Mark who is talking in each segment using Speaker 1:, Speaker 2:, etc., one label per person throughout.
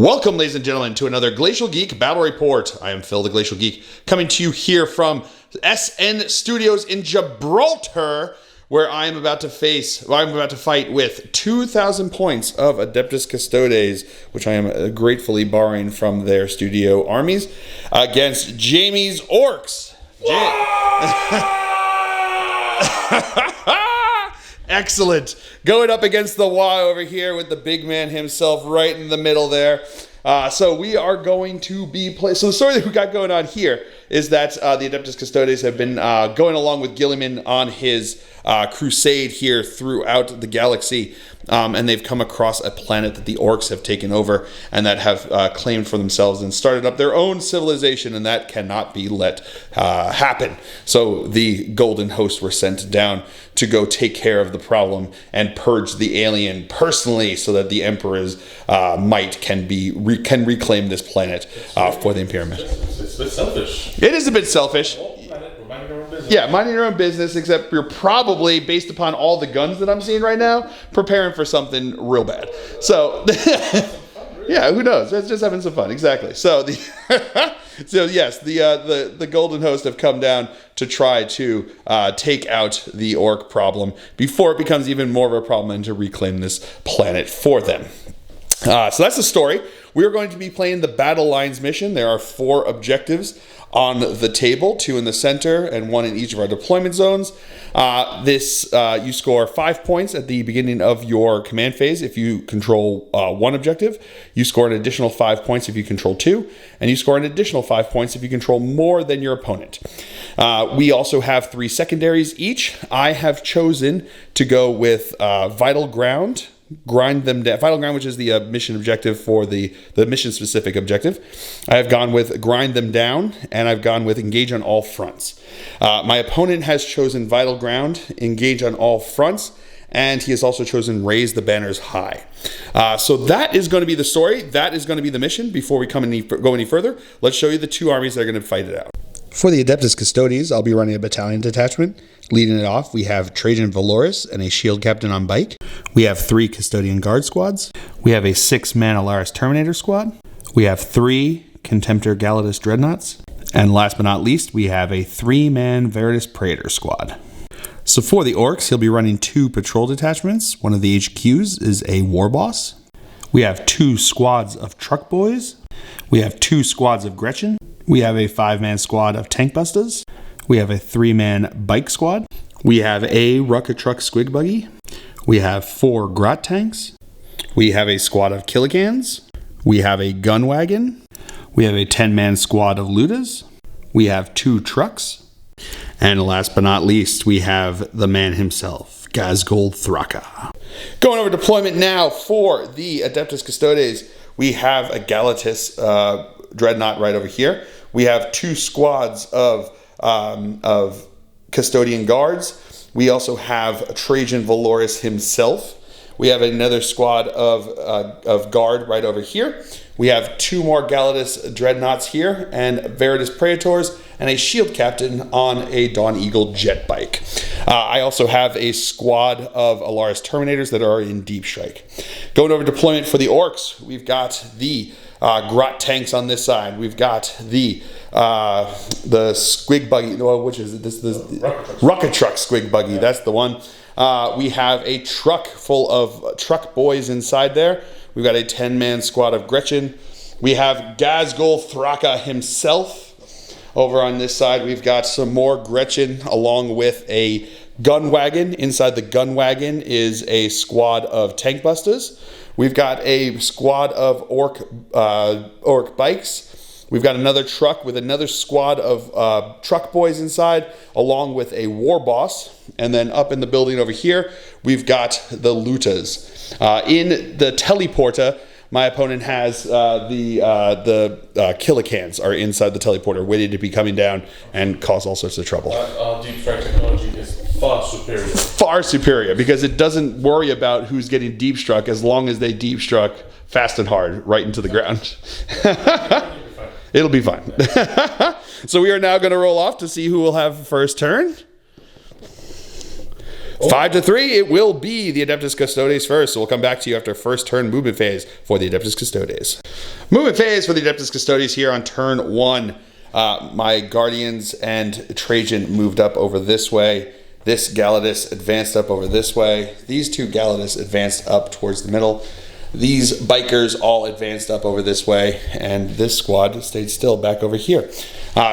Speaker 1: Welcome, ladies and gentlemen, to another Glacial Geek Battle Report. I am Phil, the Glacial Geek, coming to you here from SN Studios in Gibraltar, where I'm about to fight with 2,000 points of Adeptus Custodes, which I am gratefully borrowing from their studio armies, against Jamie's Orks. Excellent. Going up against the Y over here with the big man himself right in the middle there. So we are going to be playing. So the story that we got going on here is that the Adeptus Custodes have been going along with Guilliman on his crusade here throughout the galaxy. And they've come across a planet that the Orks have taken over and that have claimed for themselves and started up their own civilization, and that cannot be let happen. So the Golden Host were sent down to go take care of the problem and purge the alien personally, so that the Emperor's might can reclaim this planet for the Imperium.
Speaker 2: It's a bit selfish.
Speaker 1: It is a bit selfish.
Speaker 2: Minding your own business.
Speaker 1: Yeah, minding your own business, except you're probably, based upon all the guns that I'm seeing right now, preparing for something real bad. So, yeah, who knows? It's just having some fun. Exactly. So, yes, the Golden Host have come down to try to take out the Ork problem before it becomes even more of a problem and to reclaim this planet for them. So that's the story. We are going to be playing the Battle Lines mission. There are 4 objectives on the table, 2 in the center and 1 in each of our deployment zones. You score 5 points at the beginning of your command phase if you control 1 objective. You score an additional 5 points if you control 2, and you score an additional 5 points if you control more than your opponent. We also have 3 secondaries each. I have chosen to go with Vital Ground. Grind them down. Vital Ground, which is the mission objective for the mission-specific objective. I have gone with Grind Them Down, and I've gone with Engage on All Fronts. My opponent has chosen Vital Ground, Engage on All Fronts, and he has also chosen Raise the Banners High. So that is going to be the story. That is going to be the mission. Before we go any further, let's show you the 2 armies that are going to fight it out. For the Adeptus Custodes, I'll be running a battalion detachment. Leading it off, we have Trajan Valoris and a shield captain on bike. We have 3 Custodian Guard squads. We have a 6-man Alaris Terminator squad. We have 3 Contemptor Galatus Dreadnoughts. And last but not least, we have a 3-man Veritas Praetor squad. So for the Orks, he'll be running 2 patrol detachments. One of the HQs is a war boss. We have 2 squads of truck boys. We have 2 squads of Gretchen. We have a 5-man squad of tank busters. We have a 3-man bike squad. We have a Rocket Truck Squig Buggy. We have 4 Grot tanks. We have a squad of Killigans. We have a gun wagon. We have a 10-man squad of Ludas. We have 2 trucks. And last but not least, we have the man himself, Ghazghkull Thraka. Going over deployment now for the Adeptus Custodes. We have a Galatus Dreadnought right over here. We have 2 squads of Custodian Guards. We also have Trajan Valoris himself. We have another squad of Guard right over here. We have 2 more Galatus Dreadnoughts here, and Veritas Praetors, and a shield captain on a Dawn Eagle jet bike. I also have a squad of Alaris Terminators that are in deep strike. Going over deployment for the Orks, we've got the Grot tanks on this side. We've got the Squig Buggy, which is it? This Rocket Truck Squig Buggy. Yeah. That's the one. We have a truck full of truck boys inside there. We've got a 10-man squad of Gretchen. We have Ghazghkull Thraka himself. Over on this side, we've got some more Gretchen along with a gun wagon. Inside the gun wagon is a squad of tank busters. We've got a squad of Ork bikes. We've got another truck with another squad of truck boys inside, along with a war boss. And then up in the building over here, we've got the Lutas. In the teleporter, my opponent has the Killicans are inside the teleporter, waiting to be coming down and cause all sorts of trouble.
Speaker 2: Deep strike technology is far superior.
Speaker 1: Far superior, because it doesn't worry about who's getting deep struck as long as they deep struck fast and hard right into the ground. It'll be fine. So we are now going to roll off to see who will have first turn. 5 to 3, it will be the Adeptus Custodes first. So we'll come back to you after first turn movement phase for the Adeptus Custodes. Movement phase for the Adeptus Custodes here on turn 1. My Guardians and Trajan moved up over this way. This Galatus advanced up over this way. These two Galatus advanced up towards the middle. These bikers all advanced up over this way, and this squad stayed still back over here.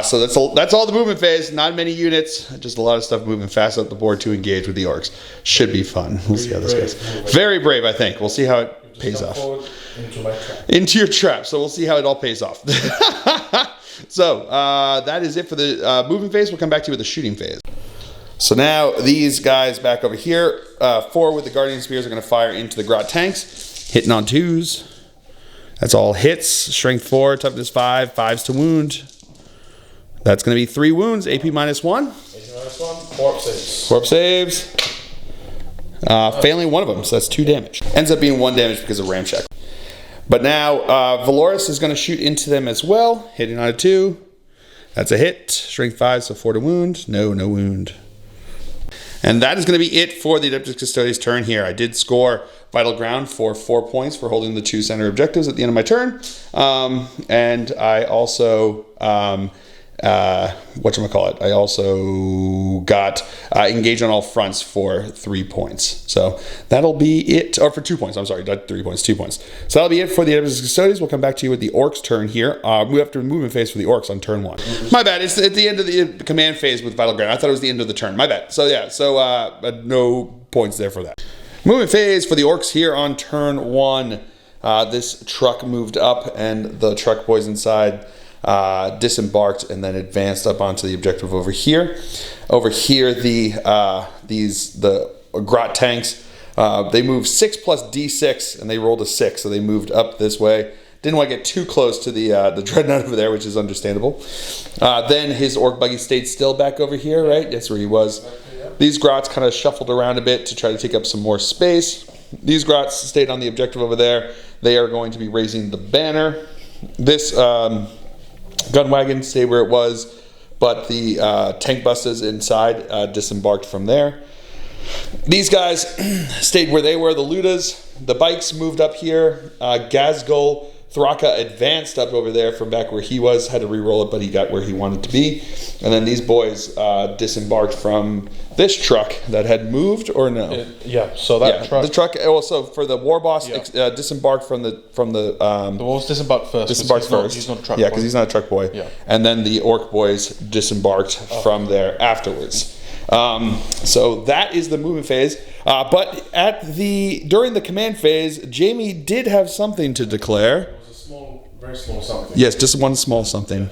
Speaker 1: So that's all the movement phase. Not many units, just a lot of stuff moving fast up the board to engage with the Orks. Should be fun. We'll see how this goes. Very brave, I think. We'll see how it pays off.
Speaker 2: Into my trap.
Speaker 1: Into your trap. So we'll see how it all pays off. So that is it for the movement phase. We'll come back to you with the shooting phase. So now these guys back over here, 4 with the Guardian Spears are going to fire into the Grot tanks. Hitting on 2s. That's all hits. Strength 4, toughness 5, 5s to wound. That's going to be 3 wounds. AP -1.
Speaker 2: AP -1. Corpse saves.
Speaker 1: Corpse saves. Failing one of them, so that's 2 damage. Ends up being 1 damage because of Ramshackle. But now Valoris is going to shoot into them as well. Hitting on a 2. That's a hit. Strength 5, so 4 to wound. No wound. And that is going to be it for the Adeptus Custodes turn here. I did score Vital Ground for 4 points for holding the 2 center objectives at the end of my turn. And I also, whatchamacallit, I also got engaged on all fronts for 3 points. So that'll be it, or for 2 points, I'm sorry, not 3 points, 2 points. So that'll be it for the Adeptus Custodes. We'll come back to you with the Orks turn here. We have to movement phase for the Orks on turn 1. My bad, it's at the end of the command phase with Vital Ground. I thought it was the end of the turn, my bad. So yeah, no points there for that. Movement phase for the Orks here on turn 1. This truck moved up and the truck boys inside disembarked and then advanced up onto the objective over here. Over here, the Grot tanks, they moved 6 plus D6 and they rolled a 6, so they moved up this way. Didn't want to get too close to the dreadnought over there, which is understandable. Then his Ork buggy stayed still back over here, right? That's where he was. These Grots kind of shuffled around a bit to try to take up some more space. These Grots stayed on the objective over there. They are going to be raising the banner. This gun wagon stayed where it was, but the tank busters inside disembarked from there. These guys stayed where they were, the Ludas. The bikes moved up here. Gazgul Thraka advanced up over there from back where he was, had to re-roll it, but he got where he wanted to be. And then these boys disembarked from this truck that had moved, or no?
Speaker 2: Yeah, so that truck.
Speaker 1: The truck, also for the war boss, disembarked from the
Speaker 2: the wolves disembarked first.
Speaker 1: Disembarked first.
Speaker 2: He's not a truck
Speaker 1: boy. Yeah,
Speaker 2: boy.
Speaker 1: because he's not a truck boy.
Speaker 2: Yeah.
Speaker 1: And then the Ork boys disembarked from there afterwards. So that is the movement phase. But during the command phase, Jamie did have something to declare.
Speaker 2: Very small something.
Speaker 1: Yes, just one small something.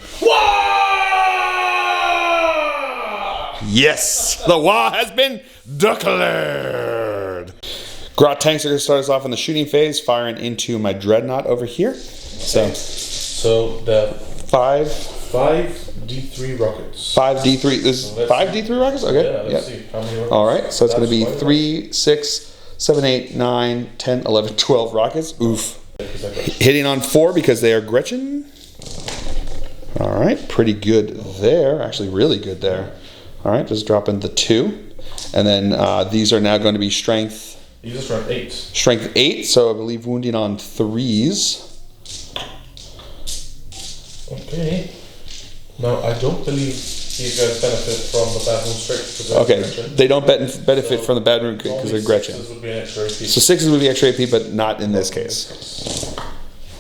Speaker 1: Yes, the war has been declared. Grot tanks are going to start us off in the shooting phase, firing into my dreadnought over here. So
Speaker 2: the
Speaker 1: 5
Speaker 2: D3 rockets.
Speaker 1: 5 D3. This is 5 D3 rockets. Okay.
Speaker 2: Yeah, let's see how many rockets.
Speaker 1: All right. So it's going to be 3, 6, 7, 8, 9, 10, 11, 12 rockets. Oof. Hitting on 4 because they are Gretchen. All right, pretty good there. Actually, really good there. All right, just dropping the 2, and then these are now going to be strength.
Speaker 2: These are strength 8.
Speaker 1: Strength 8. So I believe wounding on 3s.
Speaker 2: Okay. Now I don't believe these guys benefit from the bad wound strength.
Speaker 1: Okay, they don't benefit from the bad wound because they're Gretchen.
Speaker 2: Would be an extra AP.
Speaker 1: So 6s would be extra AP, but not in this case.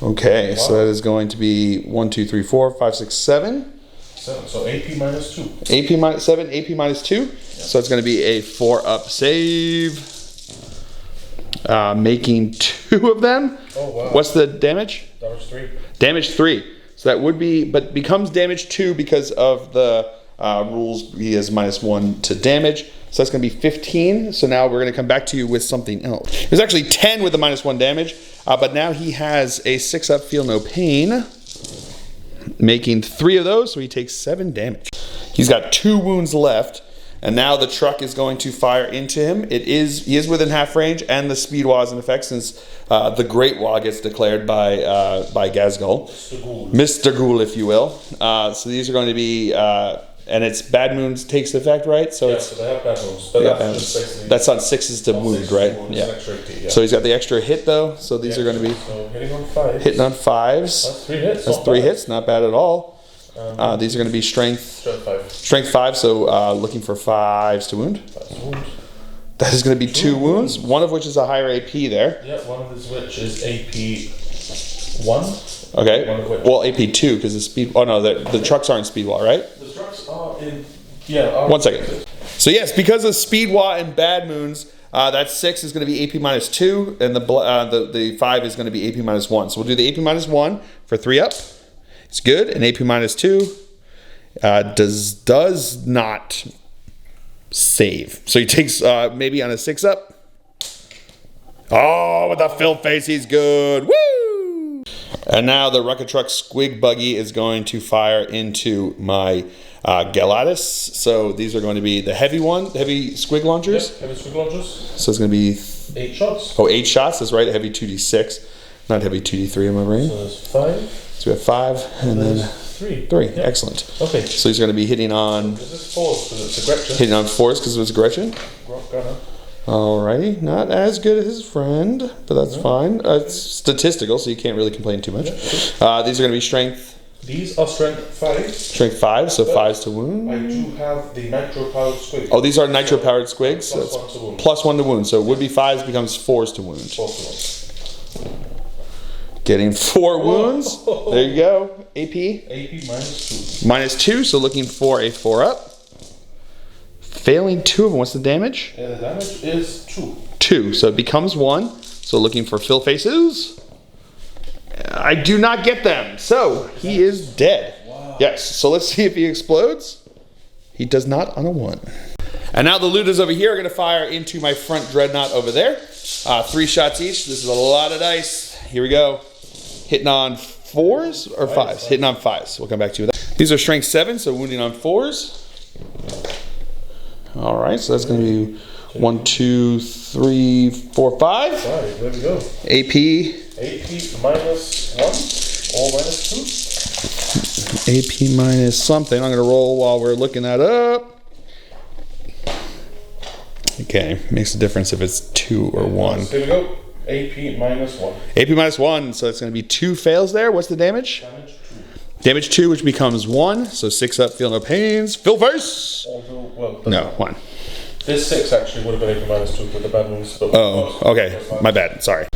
Speaker 1: Okay, wow. So that is going to be 1, 2, 3, 4, 5, 6, 7.
Speaker 2: So AP -2.
Speaker 1: AP -7, AP -2. Yeah. So it's going to be a 4-up save. Making 2 of them.
Speaker 2: Oh, wow.
Speaker 1: What's the damage?
Speaker 2: Damage 3.
Speaker 1: Damage 3. So that would be, but becomes damage 2 because of the rules. He has -1 to damage. So that's going to be 15. So now we're going to come back to you with something else. There's actually 10 with the -1 damage, but now he has a 6-up feel no pain, making 3 of those, so he takes 7 damage. He's got 2 wounds left, and now the truck is going to fire into him. He is within half range, and the speed wall is in effect since the Great Wall gets declared by Gazgul. Mr. Ghoul, if you will. So these are going to be and it's bad wounds takes effect, right? So
Speaker 2: Yeah,
Speaker 1: it's
Speaker 2: so they have bad wounds. But
Speaker 1: yeah,
Speaker 2: that's just basically...
Speaker 1: that's on 6s to wound, right?
Speaker 2: Wounds,
Speaker 1: Yeah.
Speaker 2: an extra 80, yeah.
Speaker 1: So he's got the extra hit though. So these are going to be
Speaker 2: So hitting on 5s.
Speaker 1: hitting on 5s.
Speaker 2: That's 3 hits.
Speaker 1: That's
Speaker 2: not
Speaker 1: 3
Speaker 2: bad.
Speaker 1: hits, not bad at all. These are going to be strength
Speaker 2: Strength 5.
Speaker 1: strength 5. So looking for 5s to wound.
Speaker 2: 5 to wound.
Speaker 1: That is going to be 2 wounds, one of which is a higher AP there.
Speaker 2: Yeah, one of his which is AP 1.
Speaker 1: Okay.
Speaker 2: One of which.
Speaker 1: Well, AP 2 because the speed. Oh no, the trucks aren't speed wall, right?
Speaker 2: The trucks are in. Yeah. Are
Speaker 1: 1 second. So yes, because of speed wall and bad moons, that 6 is going to be AP minus 2, and the 5 is going to be AP minus 1. So we'll do the AP minus 1 for 3 up. It's good, and AP minus 2 does not save. So he takes maybe on a 6 up. Oh, with the fill face, he's good. Woo! And now the rocket truck squig buggy is going to fire into my Galatis. So these are going to be the heavy squig launchers.
Speaker 2: Yep, heavy squig launchers.
Speaker 1: So it's going to be
Speaker 2: 8 shots.
Speaker 1: Oh, 8 shots. That's right. Heavy 2d6, not heavy 2d3 in my brain.
Speaker 2: So there's 5.
Speaker 1: So we have 5 and then
Speaker 2: 3.
Speaker 1: 3.
Speaker 2: Yep.
Speaker 1: Excellent.
Speaker 2: Okay.
Speaker 1: So he's going to be hitting on
Speaker 2: This is 4s because it's aggression.
Speaker 1: hitting on 4s because it was aggression.
Speaker 2: Rock gunner.
Speaker 1: Alrighty, not as good as his friend, but that's fine. It's statistical, so you can't really complain too much. These are going to be strength.
Speaker 2: These are strength 5.
Speaker 1: Strength 5, so 5s to wound.
Speaker 2: I do have the nitro powered squig.
Speaker 1: Oh, these are nitro powered squigs. So
Speaker 2: Plus
Speaker 1: that's
Speaker 2: 1 to wound.
Speaker 1: plus 1 to wound. So would be 5s becomes 4s to wound.
Speaker 2: 4 to wound.
Speaker 1: Getting 4 wounds. There you go. AP.
Speaker 2: AP minus 2.
Speaker 1: Minus 2, so looking for a 4 up. Failing 2 of them. What's the damage?
Speaker 2: And the damage is 2.
Speaker 1: 2, so it becomes 1. So looking for fill faces. I do not get them, so he is dead.
Speaker 2: Wow.
Speaker 1: Yes, so let's see if he explodes. He does not on a 1. And now the looters over here are going to fire into my front dreadnought over there. 3 shots each. This is a lot of dice. Here we go. Hitting on 4s or 5s? Hitting on 5s. We'll come back to you with that. These are strength 7, so wounding on 4s. All right, so that's going to be 1, 2, 3, 4, 5.
Speaker 2: 5, there we go.
Speaker 1: AP.
Speaker 2: AP minus 1 or minus 2.
Speaker 1: AP minus something. I'm going to roll while we're looking that up. Okay, makes a difference if it's 2 or 1.
Speaker 2: Here we go. AP minus 1.
Speaker 1: AP minus 1, so it's going to be 2 fails there. What's the damage?
Speaker 2: Damage 2.
Speaker 1: Damage 2, which becomes 1. So 6 up, feel no pains. Fill face!
Speaker 2: Although, well,
Speaker 1: No, 1.
Speaker 2: this 6 actually would have been AP minus 2 with the bad ones. But
Speaker 1: Oh, okay. My bad. Sorry.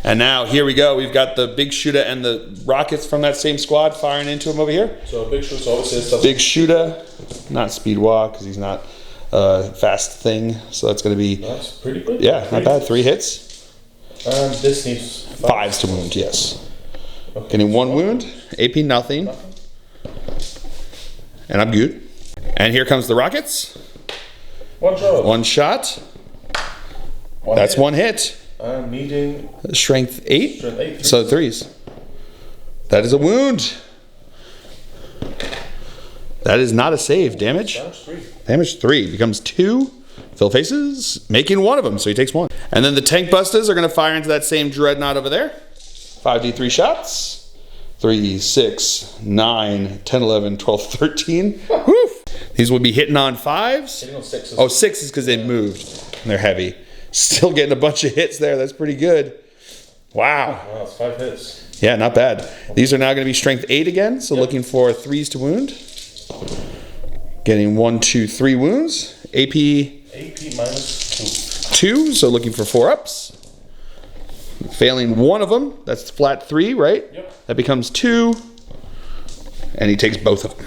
Speaker 1: And now, here we go. We've got the big shooter and the rockets from that same squad firing into him over here.
Speaker 2: So big shoots obviously is
Speaker 1: Big shooter, not speed walk, because he's not a fast thing. So that's going to be,
Speaker 2: That's pretty good.
Speaker 1: yeah, not bad. 3 hits.
Speaker 2: And this needs
Speaker 1: 5s to wound, yes.
Speaker 2: Okay.
Speaker 1: Getting 1 wound. AP nothing. And I'm good. And here comes the rockets.
Speaker 2: 1 shot.
Speaker 1: 1 shot.
Speaker 2: One
Speaker 1: That's
Speaker 2: hit.
Speaker 1: 1 hit.
Speaker 2: And needing
Speaker 1: Strength 8.
Speaker 2: strength 8.
Speaker 1: So 3s. That is a wound. That is not a save. Damage?
Speaker 2: Damage 3.
Speaker 1: Damage 3 becomes 2. Fill faces, making 1 of them, so he takes 1. And then the tank busters are going to fire into that same dreadnought over there. 5d3 shots. 3, 6, 9, 10, 11, 12, 13. Woof! These would be hitting on 5s.
Speaker 2: Hitting on 6s.
Speaker 1: Oh, 6 is because they moved and they're heavy. Still getting a bunch of hits there. That's pretty good. Wow.
Speaker 2: Wow, that's 5 hits.
Speaker 1: Yeah, not bad. These are now going to be strength 8 again, so looking for 3s to wound. Getting 1, 2, 3 wounds.
Speaker 2: AP minus
Speaker 1: 2, so looking for 4 ups. Failing 1 of them. That's flat 3, right?
Speaker 2: Yep.
Speaker 1: That becomes 2. And he takes both of them.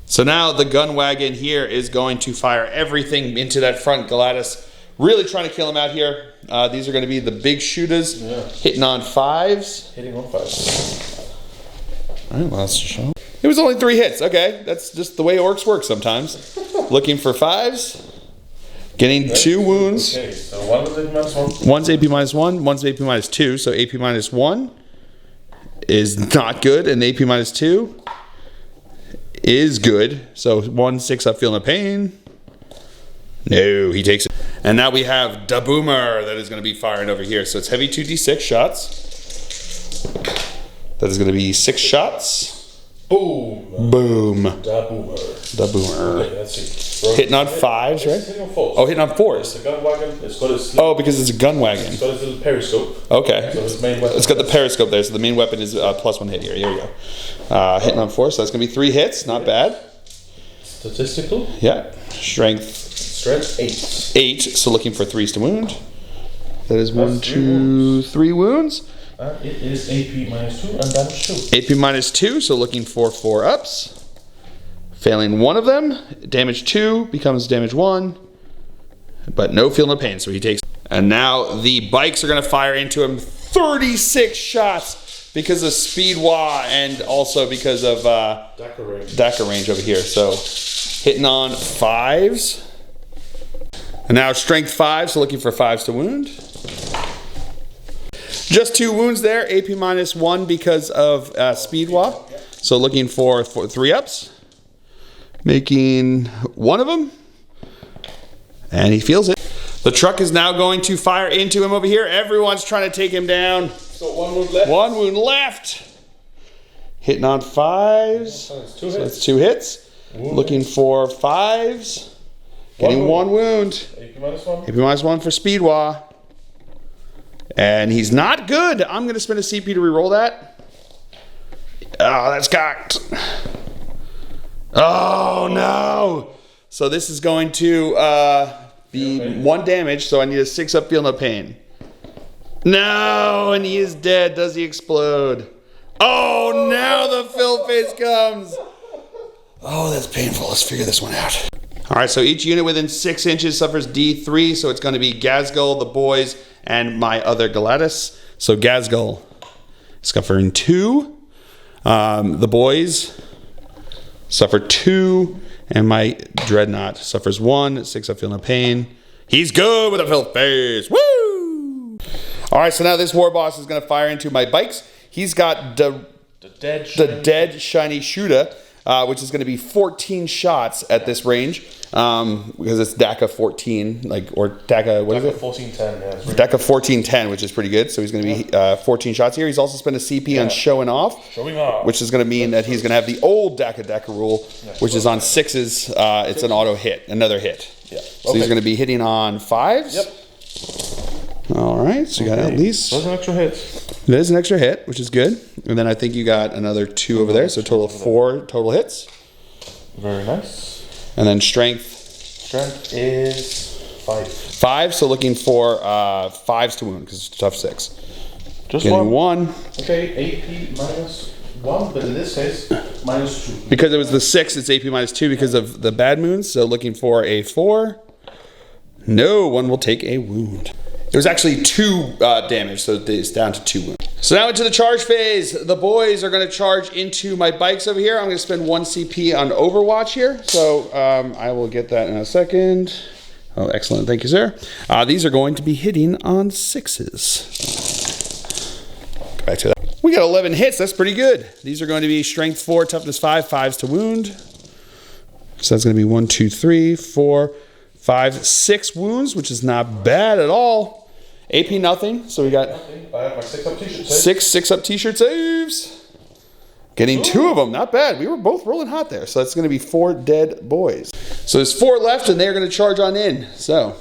Speaker 1: So now the gun wagon here is going to fire everything into that front Galatis. Really trying to kill him out here. These are going to be the big shooters.
Speaker 3: Yeah.
Speaker 1: Hitting on 5s.
Speaker 2: Hitting on 5s.
Speaker 1: All right, last shot. It was only 3 hits. Okay, that's just the way orcs work sometimes. Looking for 5s. Getting 2 wounds.
Speaker 2: Okay, so one was AP minus 1.
Speaker 1: One's AP minus 1, one's AP minus 2. So AP minus 1 is not good, and AP minus 2 is good. So 1, 6 up, feeling no pain. No, he takes it. And now we have Da Boomer that is going to be firing over here. So it's heavy 2d6 shots. That is going to be 6 shots.
Speaker 2: Boom.
Speaker 1: Boom.
Speaker 2: Da boomer.
Speaker 1: The boomer.
Speaker 2: Okay, let's see.
Speaker 1: Hitting on 5s, right?
Speaker 2: Hitting on 4s.
Speaker 1: Oh, hitting on 4s.
Speaker 2: It's a gun wagon. It's got its.
Speaker 1: Oh, because it's a gun wagon.
Speaker 2: It's got its little periscope.
Speaker 1: Okay.
Speaker 2: So its main weapon.
Speaker 1: It's got the periscope there, so the main weapon is +1 hit here. Here we go. Hitting on 4, so that's going to be 3 hits. Not bad.
Speaker 2: Statistical.
Speaker 1: Yeah. Strength.
Speaker 2: Strength 8.
Speaker 1: 8, so looking for 3s to wound. That is
Speaker 2: That's
Speaker 1: 1, 2, 3 wounds.
Speaker 2: And it is AP -2 and damage 2.
Speaker 1: AP -2, so looking for 4 ups. Failing one of them, damage 2 becomes damage 1, but no feel no pain, so he takes. And now the bikes are going to fire into him 36 shots because of speed wah and also because of DACA range over here. So hitting on 5s. And now strength 5, so looking for 5s to wound. Just 2 wounds there, AP -1 because of speed wah. So looking for 3 ups. Making 1 of them. And he feels it. The truck is now going to fire into him over here. Everyone's trying to take him down.
Speaker 2: So 1 wound left.
Speaker 1: 1 wound left. Hitting on 5s.
Speaker 2: So
Speaker 1: that's 2 hits. Looking for 5s. Getting 1 wound.
Speaker 2: AP -1.
Speaker 1: AP -1 for speed wah. And he's not good. I'm going to spend a CP to reroll that. Oh, that's cocked. Oh, no. So this is going to be 1 damage, so I need a 6 up, feel no pain. No, and he is dead. Does he explode? Oh, now the fill face comes. Oh, that's painful. Let's figure this one out. All right, so each unit within 6 inches suffers D3, so it's going to be Gazgul, the boys, and my other Galatis. So Gazgul suffering 2. The boys suffer 2, and my Dreadnought suffers 1. 6 up, feel no pain. He's good with a fill face. Woo! All right, so now this war boss is going to fire into my bikes. He's got the dead shiny shooter. Which is going to be 14 shots at this range, because it's DACA 14, or DACA, what is it?
Speaker 2: 1410, yeah.
Speaker 1: DACA 1410, which is pretty good. So he's going to be 14 shots here. He's also spent a CP on showing off, which is going to mean that he's going to have the old DACA rule, which is on 6s. It's an auto hit, another hit.
Speaker 2: Yeah.
Speaker 1: So he's going to be hitting on 5s.
Speaker 2: Yep.
Speaker 1: All right, so you got at least.
Speaker 2: Those are extra hits.
Speaker 1: There's an extra hit, which is good. And then I think you got another 2 over there, so total of 4 total hits.
Speaker 2: Very nice.
Speaker 1: And then strength.
Speaker 2: Strength is 5.
Speaker 1: 5, so looking for 5s to wound, because it's a tough 6.
Speaker 2: Just
Speaker 1: Getting 1.
Speaker 2: Okay, AP -1, but in this case, -2.
Speaker 1: Because it was the 6, it's AP -2 because of the bad moons, so looking for a 4. No one will take a wound. It was actually 2 damage, so it's down to 2 wounds. So now into the charge phase. The boys are going to charge into my bikes over here. I'm going to spend 1 CP on Overwatch here. So I will get that in a second. Oh, excellent. Thank you, sir. These are going to be hitting on 6s. Go back to that. We got 11 hits. That's pretty good. These are going to be strength 4, toughness 5, 5s to wound. So that's going to be 1, 2, 3, 4, 5, 6 wounds, which is not bad at all. AP nothing, so we got
Speaker 2: I have my 6 up t-shirt saves.
Speaker 1: 6 up t-shirt saves. Getting 2 of them, not bad. We were both rolling hot there, so that's going to be 4 dead boys. So there's 4 left, and they're going to charge on in. So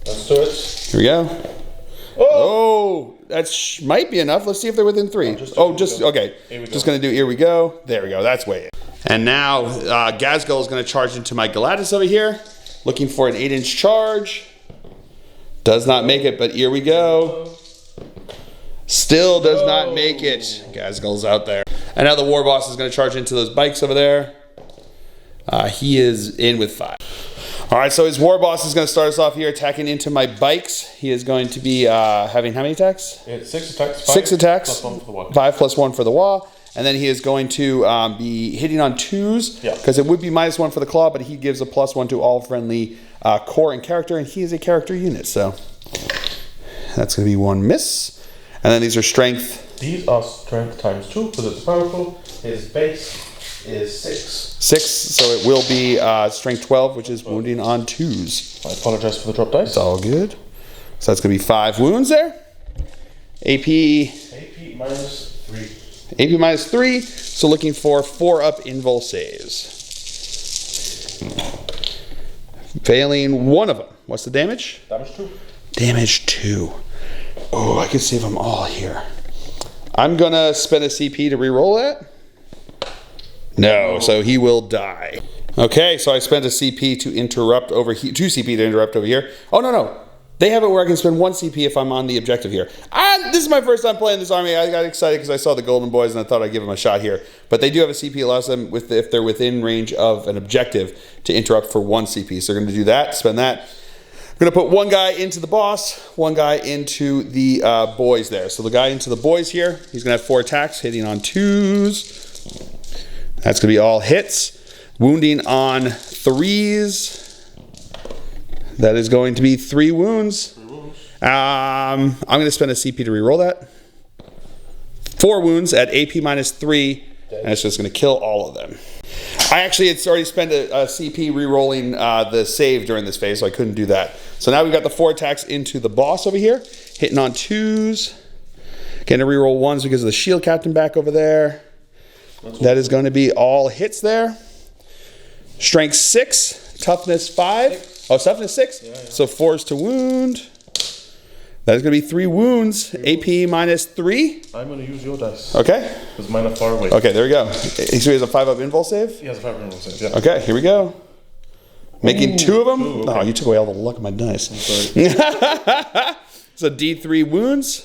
Speaker 2: let's do it.
Speaker 1: Here we go. Oh, that might be enough. Let's see if they're within 3. Okay. Just going to do here we go. There we go. That's way in. And now Gazgul is going to charge into my Galatis over here, looking for an 8-inch charge. Does not make it, but here we go. Still does not make it. Gazgul's out there. And now the war boss is going to charge into those bikes over there. He is in with 5. All right, so his war boss is going to start us off here, attacking into my bikes. He is going to be having how many attacks?
Speaker 2: It's 6 attacks.
Speaker 1: 6 attacks.
Speaker 2: +1 for the wall.
Speaker 1: 5 + 1 for the wall. And then he is going to be hitting on 2s, because it would be -1 for the claw, but he gives a +1 to all friendly core and character, and he is a character unit, so that's going to be 1 miss. And then these are strength.
Speaker 2: These are strength ×2, because it's powerful. His base is 6.
Speaker 1: 6, so it will be strength 12, which is wounding on 2s.
Speaker 2: I apologize for the drop dice.
Speaker 1: It's all good. So that's going to be 5 wounds there. AP
Speaker 2: -3.
Speaker 1: AP -3, so looking for 4-up invul saves. Failing one of them. What's the damage?
Speaker 2: Damage 2.
Speaker 1: Damage 2. Oh, I could save them all here. I'm gonna spend a CP to reroll that. No, so he will die. Okay, so I spent a CP to interrupt over here. 2 CP to interrupt over here. Oh, no. They have it where I can spend 1 CP if I'm on the objective here. This is my first time playing this army. I got excited because I saw the golden boys and I thought I'd give them a shot here. But they do have a CP that allows them, if they're within range of an objective, to interrupt for 1 CP. So they're going to do that, spend that. I'm going to put 1 guy into the boss, 1 guy into the boys there. So the guy into the boys here, he's going to have 4 attacks, hitting on 2s. That's going to be all hits. Wounding on 3s. That is going to be 3 wounds. I'm going to spend a CP to reroll that. 4 wounds at AP -3, and it's just going to kill all of them. I actually had already spent a CP rerolling the save during this phase, so I couldn't do that. So now we've got the 4 attacks into the boss over here, hitting on 2s. Getting to reroll 1s because of the shield captain back over there. That is going to be all hits there. Strength 6, toughness 5. Oh, toughness 6. Yeah. So 4s to wound. That is going to be 3 wounds. AP -3.
Speaker 2: I'm going to use your dice.
Speaker 1: Okay.
Speaker 2: Because mine are far away.
Speaker 1: Okay, there we go. So he has a 5-up invul save?
Speaker 2: He has a 5-up invul save, yeah.
Speaker 1: Okay, here we go. Making 2 of them? Okay. Oh, you took away all the luck of my dice.
Speaker 2: I'm sorry.
Speaker 1: So D3 wounds.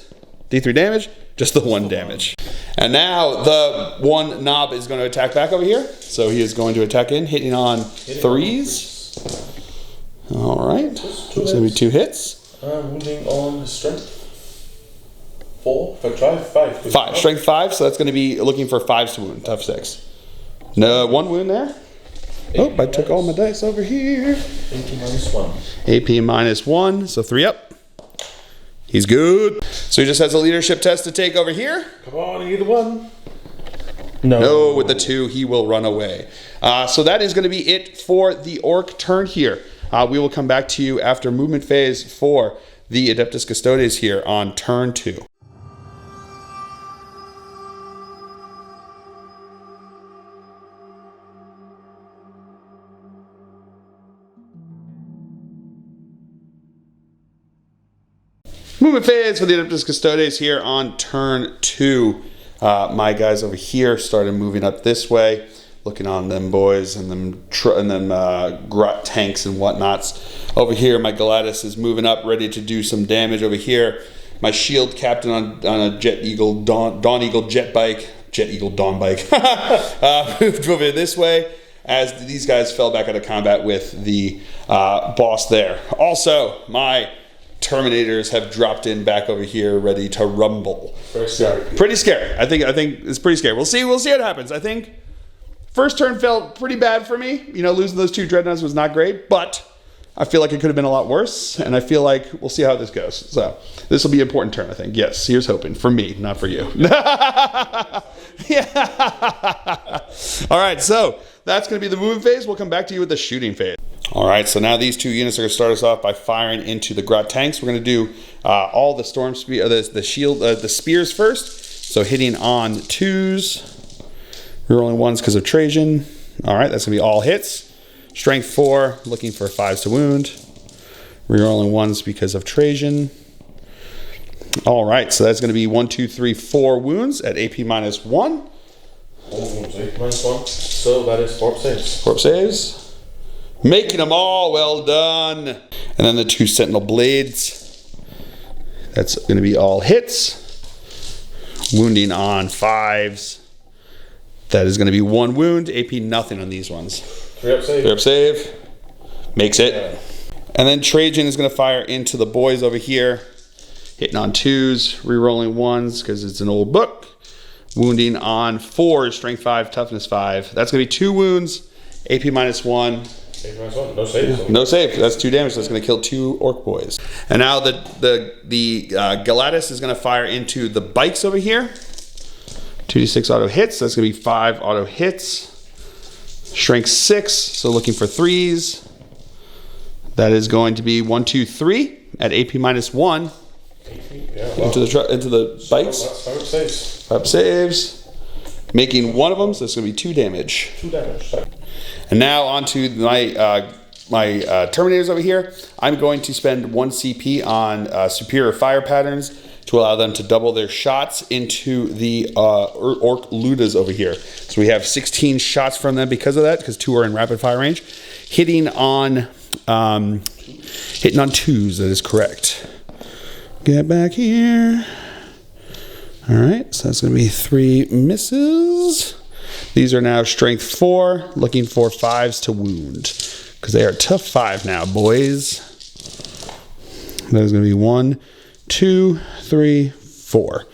Speaker 1: D3 damage. Just the 1 damage. And now the 1 knob is going to attack back over here. So he is going to attack in, hitting on 3s. All right. So it's going to be 2 hits.
Speaker 2: Wounding on strength 4. If I try 5.
Speaker 1: 5. Strength 5. So that's going to be looking for 5s to wound. Tough 6. No, 1 wound there. Oh, I took all my dice over here.
Speaker 2: AP -1.
Speaker 1: AP -1. So 3 up. He's good. So he just has a leadership test to take over here.
Speaker 2: Come on, either one. No.
Speaker 1: No, with the 2, he will run away. So that is going to be it for the orc turn here. We will come back to you after movement phase for the Adeptus Custodes here on turn 2. Movement phase for the Adeptus Custodes here on turn 2. My guys over here started moving up this way, looking on them boys and them grot tanks and whatnots. Over here, my Glacial is moving up, ready to do some damage over here. My shield captain on a Jet Eagle Dawn Eagle jet bike, Jet Eagle Dawn bike, moved over this way as these guys fell back out of combat with the boss there. Also, my Terminators have dropped in back over here, ready to rumble.
Speaker 2: Very scary.
Speaker 1: Pretty scary. I think it's pretty scary. We'll see what happens. I think first turn felt pretty bad for me. You know, losing those 2 dreadnoughts was not great, but I feel like it could have been a lot worse, and I feel like we'll see how this goes. So this will be an important turn, I think. Yes, here's hoping. For me, not for you. Yeah. All right, so that's going to be the movement phase. We'll come back to you with the shooting phase. All right, so now these 2 units are going to start us off by firing into the grot tanks. We're going to do all the storm spear, the shield, the spears first. So hitting on 2s, rerolling 1s because of Trajan. All right, that's going to be all hits. Strength 4, looking for 5s to wound. Rerolling 1s because of Trajan. All right, so that's going to be 1, 2, 3, 4 wounds at AP -1.
Speaker 2: 4 wounds, AP -1. So that is 4 saves.
Speaker 1: 4 saves. Making them all, well done. And then the 2 sentinel blades. That's going to be all hits. Wounding on 5s. That is going to be 1 wound. AP nothing on these ones.
Speaker 2: 3-up save.
Speaker 1: 3-up save. Makes it. Yeah. And then Trajan is going to fire into the boys over here. Hitting on 2s, re-rolling 1s because it's an old book. Wounding on 4s, strength 5, toughness 5. That's going to be 2 wounds. AP -1.
Speaker 2: No save.
Speaker 1: No save. That's 2 damage. That's going to kill 2 orc boys. And now the Glacial is going to fire into the bikes over here. 2d6 auto hits. That's going to be 5 auto hits. Strength 6. So looking for 3s. That is going to be 1, 2, 3 at AP -1.
Speaker 2: Yeah, wow.
Speaker 1: Into the bikes.
Speaker 2: That's 5 saves.
Speaker 1: 5 saves. making one of them, so it's going to be 2 damage.
Speaker 2: 2 damage.
Speaker 1: And now onto my my Terminators over here. I'm going to spend 1 CP on superior fire patterns to allow them to double their shots into the Ork Ludas over here. So we have 16 shots from them because of that, because 2 are in rapid fire range. Hitting on 2s, that is correct. Get back here. All right, so that's gonna be 3 misses. These are now strength 4, looking for 5s to wound, because they are tough 5 now, boys. That is gonna be 1, 2, 3, 4.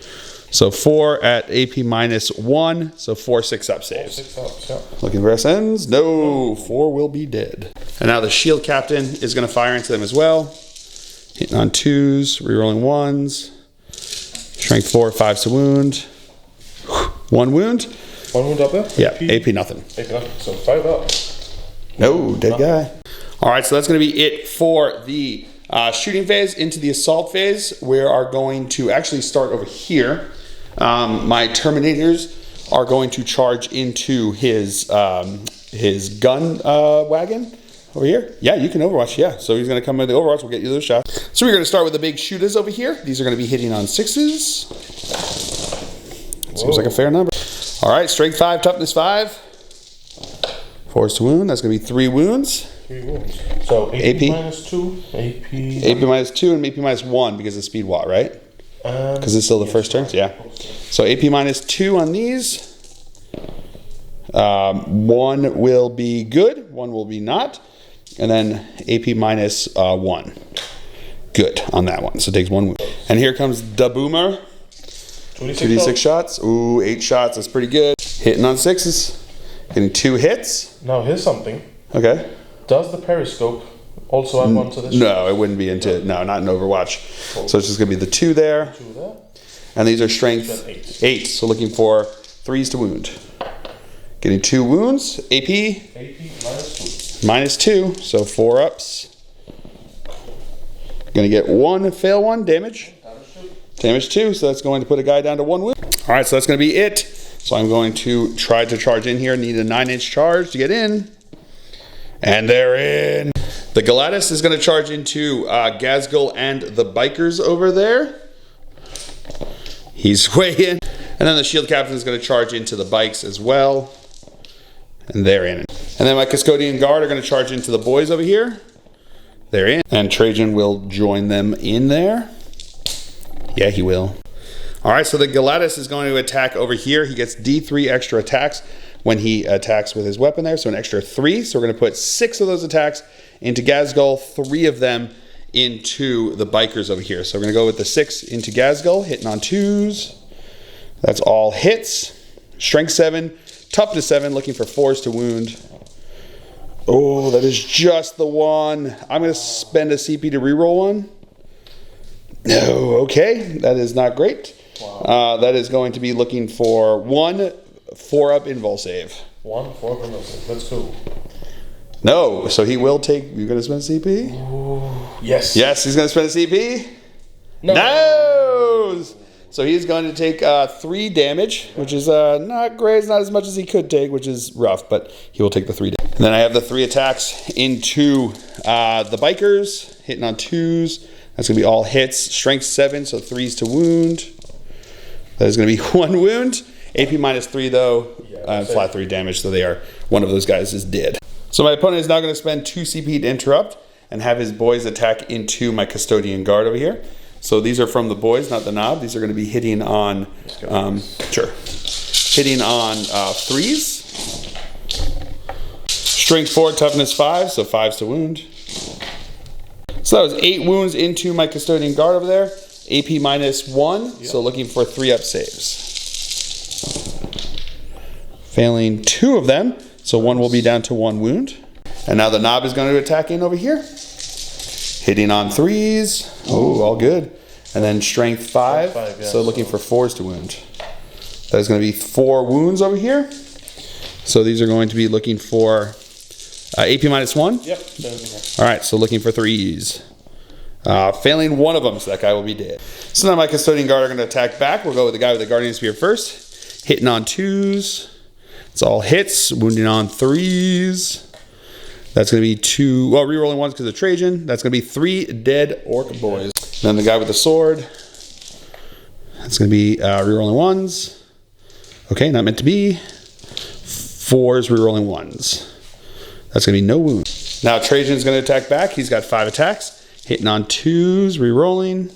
Speaker 1: So 4 at AP -1, so 4 6-up saves.
Speaker 2: 6-up, yeah.
Speaker 1: Looking for SNs? No, 4 will be dead. And now the shield captain is going to fire into them as well. Hitting on 2s, rerolling 1s. Strength 4, 5s to wound. 1 wound.
Speaker 2: 1 wound up there?
Speaker 1: Yeah, AP nothing.
Speaker 2: AP nothing, so 5 up.
Speaker 1: No, dead guy. All right, so that's going to be it for the shooting phase. Into the assault phase, we are going to actually start over here. My Terminators are going to charge into his gun wagon over here. Yeah, you can Overwatch, yeah. So he's going to come in the Overwatch, we'll get you those shots. So we're going to start with the big shooters over here. These are going to be hitting on 6s. Seems like a fair number. All right, strength 5, toughness 5. 4s to wound, that's going to be 3 wounds.
Speaker 2: 3 wounds. So AP -2,
Speaker 1: AP -2 and AP -1 because of speed watt, right? Because it's still the first turn, yeah. So AP -2 on these. 1 will be good, 1 will be not, and then AP -1. Good on that one. So it takes 1 wound. And here comes the Boomer. 2d6 shots. Ooh, 8 shots. That's pretty good. Hitting on 6s. Getting 2 hits.
Speaker 2: Now here's something.
Speaker 1: Okay.
Speaker 2: Does the periscope also add 1 to this?
Speaker 1: No, it wouldn't be into, no, not in Overwatch.
Speaker 2: Cool.
Speaker 1: So it's just going to be the 2 there.
Speaker 2: 2 there.
Speaker 1: And these are strength 8. So looking for 3s to wound. Getting 2 wounds. AP -2. So 4 ups. Going to get 1 fail 1 damage. Damage 2. So that's going to put a guy down to 1 wound. All right, so that's going to be it. So I'm going to try to charge in here. Need a 9-inch charge to get in. And they're in. The Glacial is going to charge into Ghazghkull and the bikers over there. He's way in. And then the shield captain is going to charge into the bikes as well. And they're in. And then my Custodian Guard are going to charge into the boys over here. They're in. And Trajan will join them in there. Yeah, he will. All right, so the Glacial is going to attack over here. He gets D3 extra attacks when he attacks with his weapon there, so an extra 3. So we're going to put 6 of those attacks into Ghazghkull, 3 of them into the bikers over here. So we're going to go with the 6 into Ghazghkull, hitting on 2s. That's all hits. Strength 7, toughness 7, looking for 4s to wound. Oh, that is just the one. I'm going to spend a CP to reroll 1. No, okay, that is not great. Wow. That is going to be looking for 1 4-up invul save.
Speaker 2: 1 4-up invul save. Let's go.
Speaker 1: No, so he will take. You're going to spend a CP?
Speaker 2: Ooh, yes.
Speaker 1: Yes, he's going to spend a CP?
Speaker 2: No.
Speaker 1: No! So he's going to take 3 damage, which is not great. It's not as much as he could take, which is rough, but he will take the 3 damage. And then I have the 3 attacks into the bikers, hitting on 2s. That's going to be all hits. Strength 7, so 3s to wound. That is going to be 1 wound. AP -3 though, flat 3 damage, so they are, one of those guys is dead. So my opponent is now going to spend 2 CP to interrupt and have his boys attack into my Custodian Guard over here. So these are from the boys, not the knob. These are going to be hitting on, hitting on 3s. Strength 4, toughness 5, so 5s to wound. So that was 8 wounds into my Custodian Guard over there. AP -1, so looking for 3-up saves. Failing 2 of them, so 1 will be down to 1 wound. And now the knob is going to attack in over here. Hitting on 3s. Oh, all good. And then strength 5, so looking for 4s to wound. That is going to be 4 wounds over here. So these are going to be looking for AP -1?
Speaker 2: Yep.
Speaker 1: All right, so looking for 3s. Failing 1 of them, so that guy will be dead. So now my Custodian Guard are going to attack back. We'll go with the guy with the Guardian Spear first. hitting on 2s. It's all hits, wounding on 3s. That's going to be 2, well, rerolling 1s because of Trajan. That's going to be 3 dead orc boys. Then the guy with the sword. That's going to be rerolling 1s. Okay, not meant to be. 4s, rerolling 1s. That's going to be no wound. Now Trajan's going to attack back. He's got 5 attacks. Hitting on 2s, rerolling.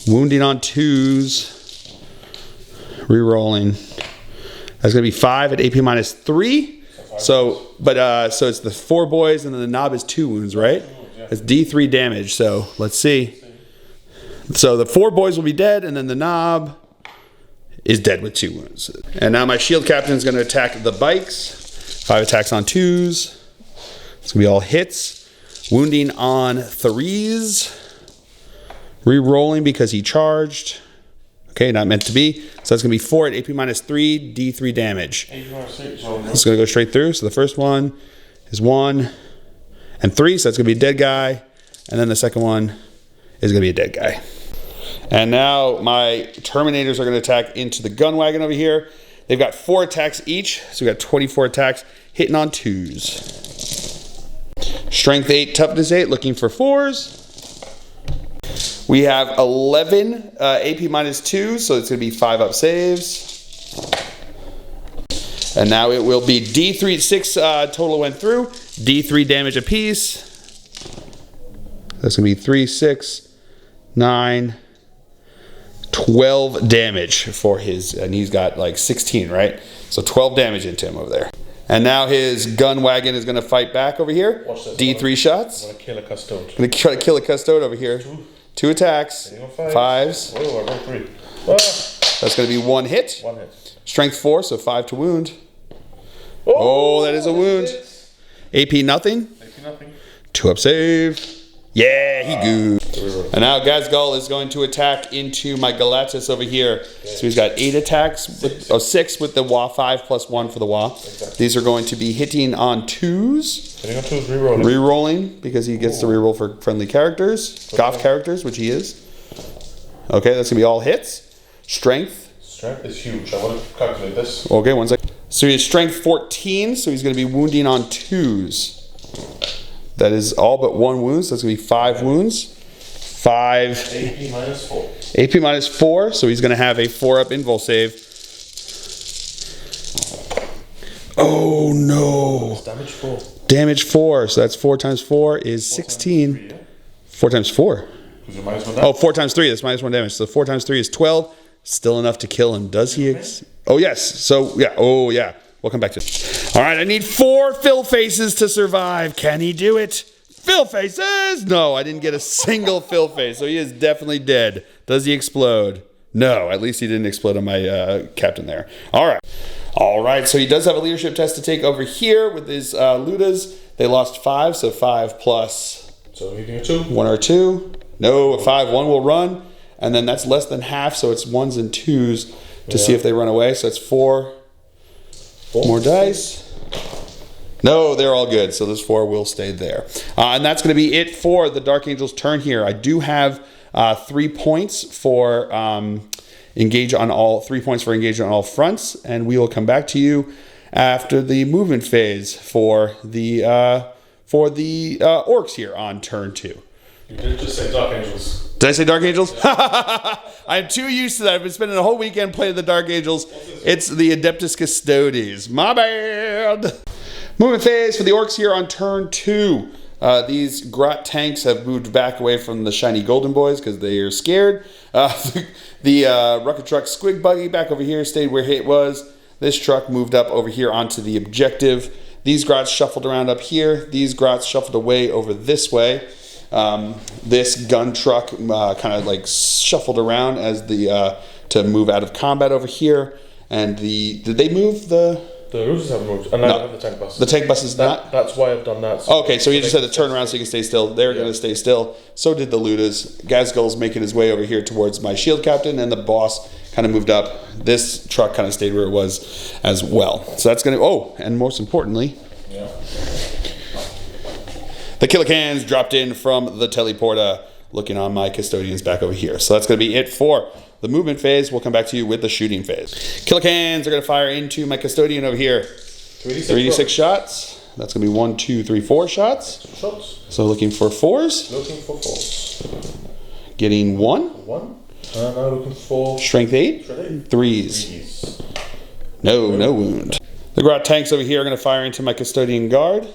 Speaker 1: Wounding on 2s. Rerolling. That's going to be 5 at AP minus 3. So it's the 4 boys and then the knob is 2 wounds, right? It's D3 damage. So let's see. So the 4 boys will be dead and then the knob is dead with 2 wounds. And now my shield captain is going to attack the bikes. 5 attacks on 2s. It's going to be all hits. Wounding on 3s. Rerolling because he charged. Okay, not meant to be. So that's going to be 4 at AP minus 3, D3 damage. It's going to go straight through. So the first one is 1 and 3. So that's going to be a dead guy. And then the second one is going to be a dead guy. And now my Terminators are going to attack into the gun wagon over here. They've got 4 attacks each. So we've got 24 attacks hitting on 2s. Strength 8, toughness 8, looking for 4s. We have 11 AP minus 2, so it's going to be 5 up saves. And now it will be D3, 6 total went through. D3 damage apiece. That's going to be 3, 6, 9, 12 damage for his, and he's got like 16, right? So 12 damage into him over there. And now his gun wagon is going to fight back over here. D3 shots.
Speaker 2: I'm going to kill a custode.
Speaker 1: Going to try to kill a custode over here. 2 attacks. 5s.
Speaker 2: Oh, I rolled 3.
Speaker 1: That's going to be 1 hit.
Speaker 2: 1 hit.
Speaker 1: Strength 4, so 5 to wound. Oh, that is a wound. AP nothing.
Speaker 2: AP nothing.
Speaker 1: 2 up save. Yeah, he good. And now Gazgul is going to attack into my Galatus over here. So he's got 8 attacks, 6 with the WA, 5 plus 1 for the WA. Exactly. These are going to be hitting on 2s.
Speaker 2: Hitting on 2s, rerolling.
Speaker 1: Rerolling, because he gets to reroll for friendly characters, Goth characters, which he is. Okay, that's going to be all hits. Strength.
Speaker 2: Strength is huge. I want to calculate this.
Speaker 1: Okay, 1 second. So he has strength 14, so he's going to be wounding on 2s. That is all but 1 wound, so that's going to be 5 wounds. 5.
Speaker 2: AP minus 4.
Speaker 1: AP minus 4, so he's going to have a 4-up invul save. Oh no.
Speaker 2: Damage 4.
Speaker 1: Damage 4, so that's 4 times 4 is 16.
Speaker 2: 3, yeah?
Speaker 1: 4 times 4?
Speaker 2: Because you're minus 1 damage.
Speaker 1: Oh, 4 times 3, that's minus 1 damage. So 4 times 3 is 12. Still enough to kill him. Does he? Oh, yes. So, yeah. Oh, yeah. We'll come back to it. All right, I need 4 Phil faces to survive. Can he do it? Phil faces? No, I didn't get a single Phil face, so he is definitely dead. Does he explode? No, at least he didn't explode on my captain there. All right. All right, so he does have a leadership test to take over here with his Ludas. They lost 5, so 5 plus...
Speaker 2: So hitting a 2?
Speaker 1: 1 or 2. No, a 5, 1 will run. And then that's less than half, so it's 1s and 2s to see if they run away. So it's 4 more dice. No, they're all good. So those 4 will stay there. And that's going to be it for the Dark Angel's turn here. I do have 3 points for engage on all 3 points for engage on all fronts, and we will come back to you after the movement phase for the orcs here on turn 2.
Speaker 2: You didn't just say Dark Angels.
Speaker 1: Did I say Dark Angels? I'm too used to that. I've been spending a whole weekend playing the Dark Angels. It's the Adeptus Custodes. My bad. Movement phase for the orcs here on turn 2. These Grot tanks have moved back away from the shiny golden boys because they are scared. The rocket truck squig buggy back over here stayed where it was. This truck moved up over here onto the objective. These Grots shuffled around up here. These Grots shuffled away over this way. This gun truck kind of like shuffled around as to move out of combat over here. And did they move the
Speaker 2: roosters haven't moved, and neither have the tank bus.
Speaker 1: The tank bus is not?
Speaker 2: That's why I've done that.
Speaker 1: So okay, so you just had to turn around so you can stay still. They're going to stay still. So did the Ludas. Gazgul's making his way over here towards my shield captain, and the boss kind of moved up. This truck kind of stayed where it was as well. So that's going to... Oh, and most importantly...
Speaker 2: Yeah.
Speaker 1: The Killicans dropped in from the teleporter, looking on my custodians back over here. So that's going to be it for the movement phase. We'll come back to you with the shooting phase. Killicans are going to fire into my custodian over here. 3d6 shots. That's going to be 1, 2, 3, 4 shots. So looking for 4s.
Speaker 2: Looking for 4s.
Speaker 1: Getting 1.
Speaker 2: 1. And now looking for
Speaker 1: Strength 8. 3s. No wound. The Grot tanks over here are going to fire into my custodian guard.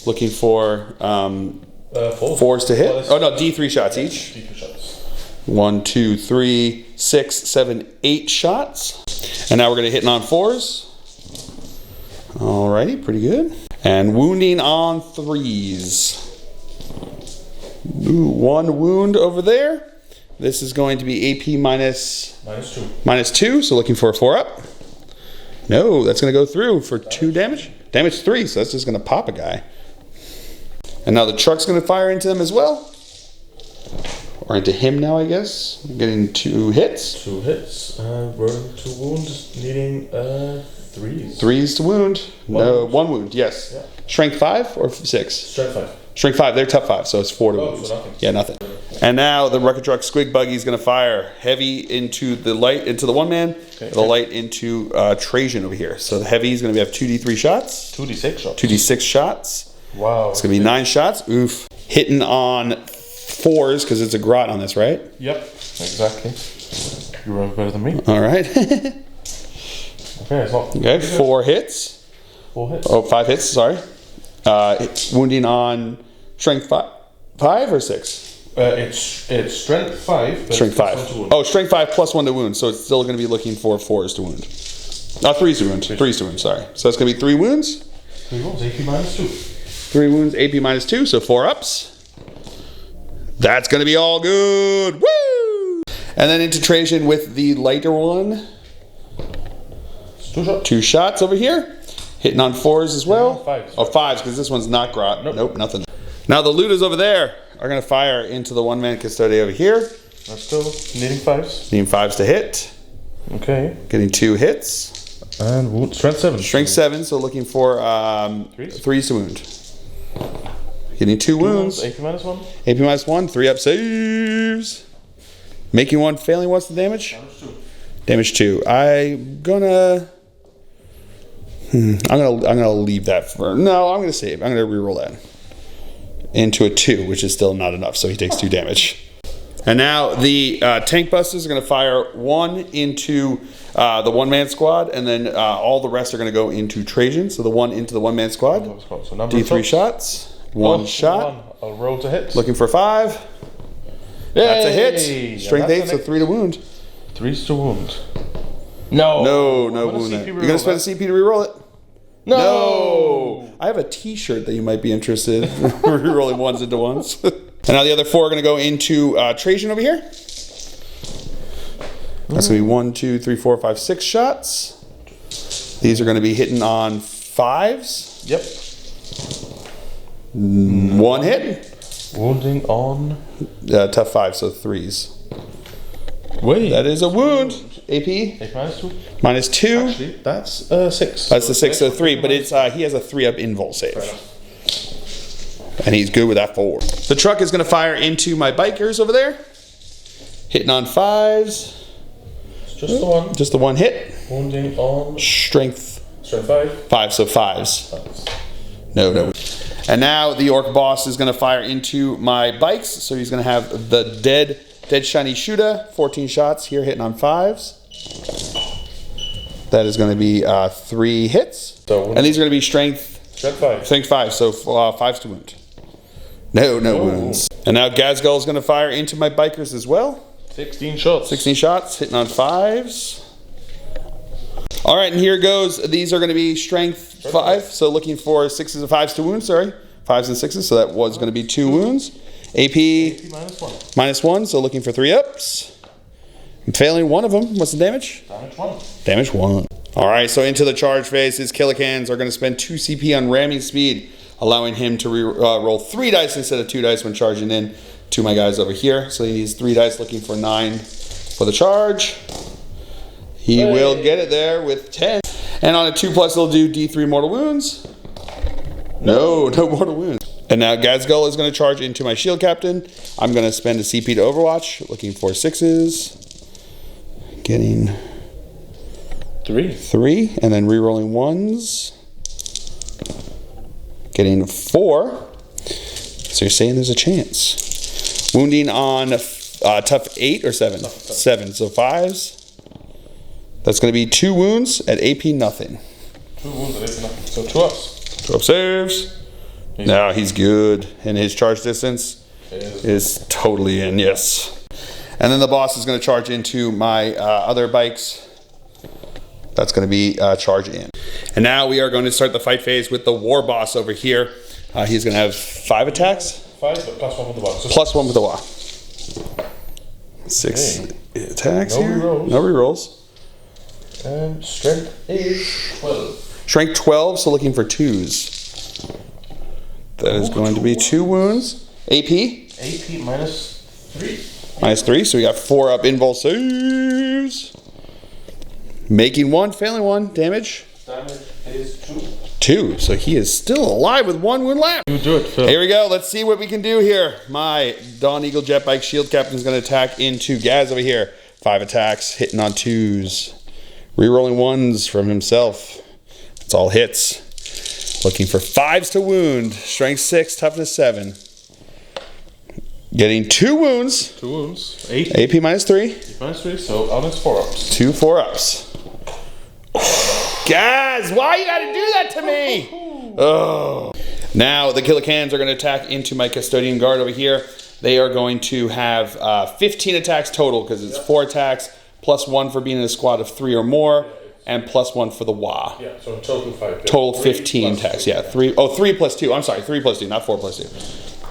Speaker 1: Looking for 4s to hit. Oh no, D3 shots each.
Speaker 2: D3 shots.
Speaker 1: 1, 2, 3, 6, 7, 8 shots. And now we're going to hit on 4s. Alrighty, pretty good. And wounding on 3s. Ooh, 1 wound over there. This is going to be AP minus 2. So looking for a 4 up. No, that's going to go through for 2 damage. Damage 3, so that's just going to pop a guy. And now the truck's going to fire into them as well. Or into him now, I guess. Getting 2 hits.
Speaker 2: 2 hits. Burn 2 wounds, needing 3s.
Speaker 1: 3s to wound. No, 1 wound, yes.
Speaker 2: Yeah.
Speaker 1: Strength 5 or 6?
Speaker 2: Strength 5.
Speaker 1: Strength 5, they're tough 5, so it's 4 to wound.
Speaker 2: So nothing.
Speaker 1: Yeah, nothing. And now the rocket truck squig buggy is going to fire heavy into the light, into the 1 man, the light into Trajan over here. So the heavy is going to have 2d3 shots.
Speaker 2: 2d6 shots.
Speaker 1: 2d6 shots.
Speaker 2: Wow.
Speaker 1: It's going to be 9 shots. Oof. Hitting on 4s because it's a grot on this, right?
Speaker 2: Yep, exactly. You remember better than me.
Speaker 1: All right.
Speaker 2: Okay, it's not.
Speaker 1: Okay, 4 hits.
Speaker 2: 4 hits.
Speaker 1: Oh, 5 hits, sorry. Wounding on strength 5 or 6?
Speaker 2: It's strength 5.
Speaker 1: Strength 5. Oh, strength 5 plus 1 to wound, so it's still going to be looking for 4s to wound. 3s to wound. 3s to wound, sorry. So it's going to be 3 wounds.
Speaker 2: 3 wounds, AP minus 2.
Speaker 1: 3 wounds, AP minus 2, so 4 ups. That's going to be all good. Woo! And then into Trajan with the lighter one.
Speaker 2: 2 shots.
Speaker 1: 2 shots over here. Hitting on 4s as well.
Speaker 2: 5s.
Speaker 1: Oh, 5s, because this one's not grot.
Speaker 2: Nope,
Speaker 1: nothing. Now the looters over there are going to fire into the 1 man custodian over here.
Speaker 2: Let's go. Needing 5s.
Speaker 1: Needing 5s to hit.
Speaker 2: Okay.
Speaker 1: Getting 2 hits.
Speaker 2: And wound. Strength 7.
Speaker 1: Strength 7, so looking for 3s to wound. Getting 2 wounds.
Speaker 2: AP minus 1.
Speaker 1: AP minus 1, 3 up saves. Making 1, failing. What's the damage?
Speaker 2: Damage 2.
Speaker 1: Damage 2. I'm gonna leave that for. No, I'm gonna save. I'm gonna reroll that into a 2, which is still not enough. So he takes 2 damage. And now the tank busters are gonna fire 1 into the 1 man squad, and then all the rest are gonna go into Trajan. So the 1 into the 1 man squad.
Speaker 2: So
Speaker 1: D3 shots. 1 shot.
Speaker 2: 1. I'll roll to hit.
Speaker 1: Looking for 5. That's a hit. Strength 8, so 3 to wound.
Speaker 2: 3s to wound. No
Speaker 1: wound there. You're gonna spend a CP to reroll it? No! I have a t-shirt that you might be interested in. Rerolling 1s into 1s. And now the other 4 are gonna go into Trajan over here. That's gonna be 1, 2, 3, 4, 5, 6 shots. These are gonna be hitting on 5s.
Speaker 2: Yep.
Speaker 1: 1 hit.
Speaker 2: Wounding on
Speaker 1: tough 5, so 3s.
Speaker 2: Wait.
Speaker 1: That is a wound. AP
Speaker 2: minus 2.
Speaker 1: minus 2.
Speaker 2: Actually, that's 6.
Speaker 1: That's the 6, so 3. But it's he has a 3-up invul save, and he's good with that 4. The truck is going to fire into my bikers over there, hitting on 5s.
Speaker 2: Just the 1.
Speaker 1: Just the 1 hit.
Speaker 2: Wounding on
Speaker 1: Strength
Speaker 2: 5.
Speaker 1: 5, so 5s. No. And now the orc boss is going to fire into my bikes. So he's going to have the dead shiny shooter, 14 shots here, hitting on 5s. That is going to be 3 hits. And these are going to be strength
Speaker 2: 5.
Speaker 1: Strength 5, so 5s to wound. No wounds. And now Gazgul is going to fire into my bikers as well.
Speaker 2: 16 shots.
Speaker 1: 16 shots, hitting on 5s. All right, and here goes. These are going to be strength 5, so looking for 6s and 5s to wound, 5s and 6s, so that was going to be 2 wounds. AP minus 1, so looking for 3 ups. I'm failing 1 of them. What's the damage?
Speaker 2: Damage 1.
Speaker 1: Damage 1. All right, so into the charge phase, his Killicans are going to spend 2 CP on ramming speed, allowing him to roll 3 dice instead of 2 dice when charging in to my guys over here. So he needs 3 dice, looking for 9 for the charge. He will get it there with 10. And on a 2+, he'll do D3 mortal wounds. No mortal wounds. And now Gazgul is going to charge into my shield captain. I'm going to spend a CP to Overwatch, looking for 6s. Getting 3, and then re-rolling 1s. Getting 4. So you're saying there's a chance. Wounding on tough 8 or 7? 7. So 5s. That's going to be 2 wounds at AP nothing.
Speaker 2: 2 wounds at AP nothing. So 2 ups.
Speaker 1: 2 up saves. No, he's good. And his charge distance is totally in, yes. And then the boss is going to charge into my other bikes. That's going to be charge in. And now we are going to start the fight phase with the war boss over here. He's going to have 5 attacks.
Speaker 2: 5, but plus 1 with the wa. So
Speaker 1: plus 1 with the wa. 6 attacks here. No rerolls.
Speaker 2: And strength is 12.
Speaker 1: Strength 12, so looking for 2s. That is going to be 2 wounds. AP?
Speaker 2: AP minus 3.
Speaker 1: Minus 3, so we got 4 up invul saves. Making 1, failing 1. Damage?
Speaker 2: Damage is 2.
Speaker 1: 2, so he is still alive with 1 wound left.
Speaker 2: You do it, Phil.
Speaker 1: Here we go, let's see what we can do here. My Dawn Eagle Jet Bike Shield Captain is going to attack into Gaz over here. 5 attacks, hitting on 2s. Rerolling 1s from himself. That's all hits. Looking for 5s to wound. Strength 6, toughness 7. Getting 2 wounds.
Speaker 2: 2 wounds.
Speaker 1: AP minus 3.
Speaker 2: AP minus 3, so on his 4 ups.
Speaker 1: 2 4-ups. Guys, why you gotta do that to me? Oh. Now the Killicans are gonna attack into my Custodian Guard over here. They are going to have 15 attacks total because it's 4 attacks plus 1 for being in a squad of 3 or more, and plus 1 for the WA.
Speaker 2: Yeah, so in total 5. Yeah.
Speaker 1: Total 15 attacks. Yeah, 3 plus 2. I'm sorry, 3 plus 2, not 4 plus 2.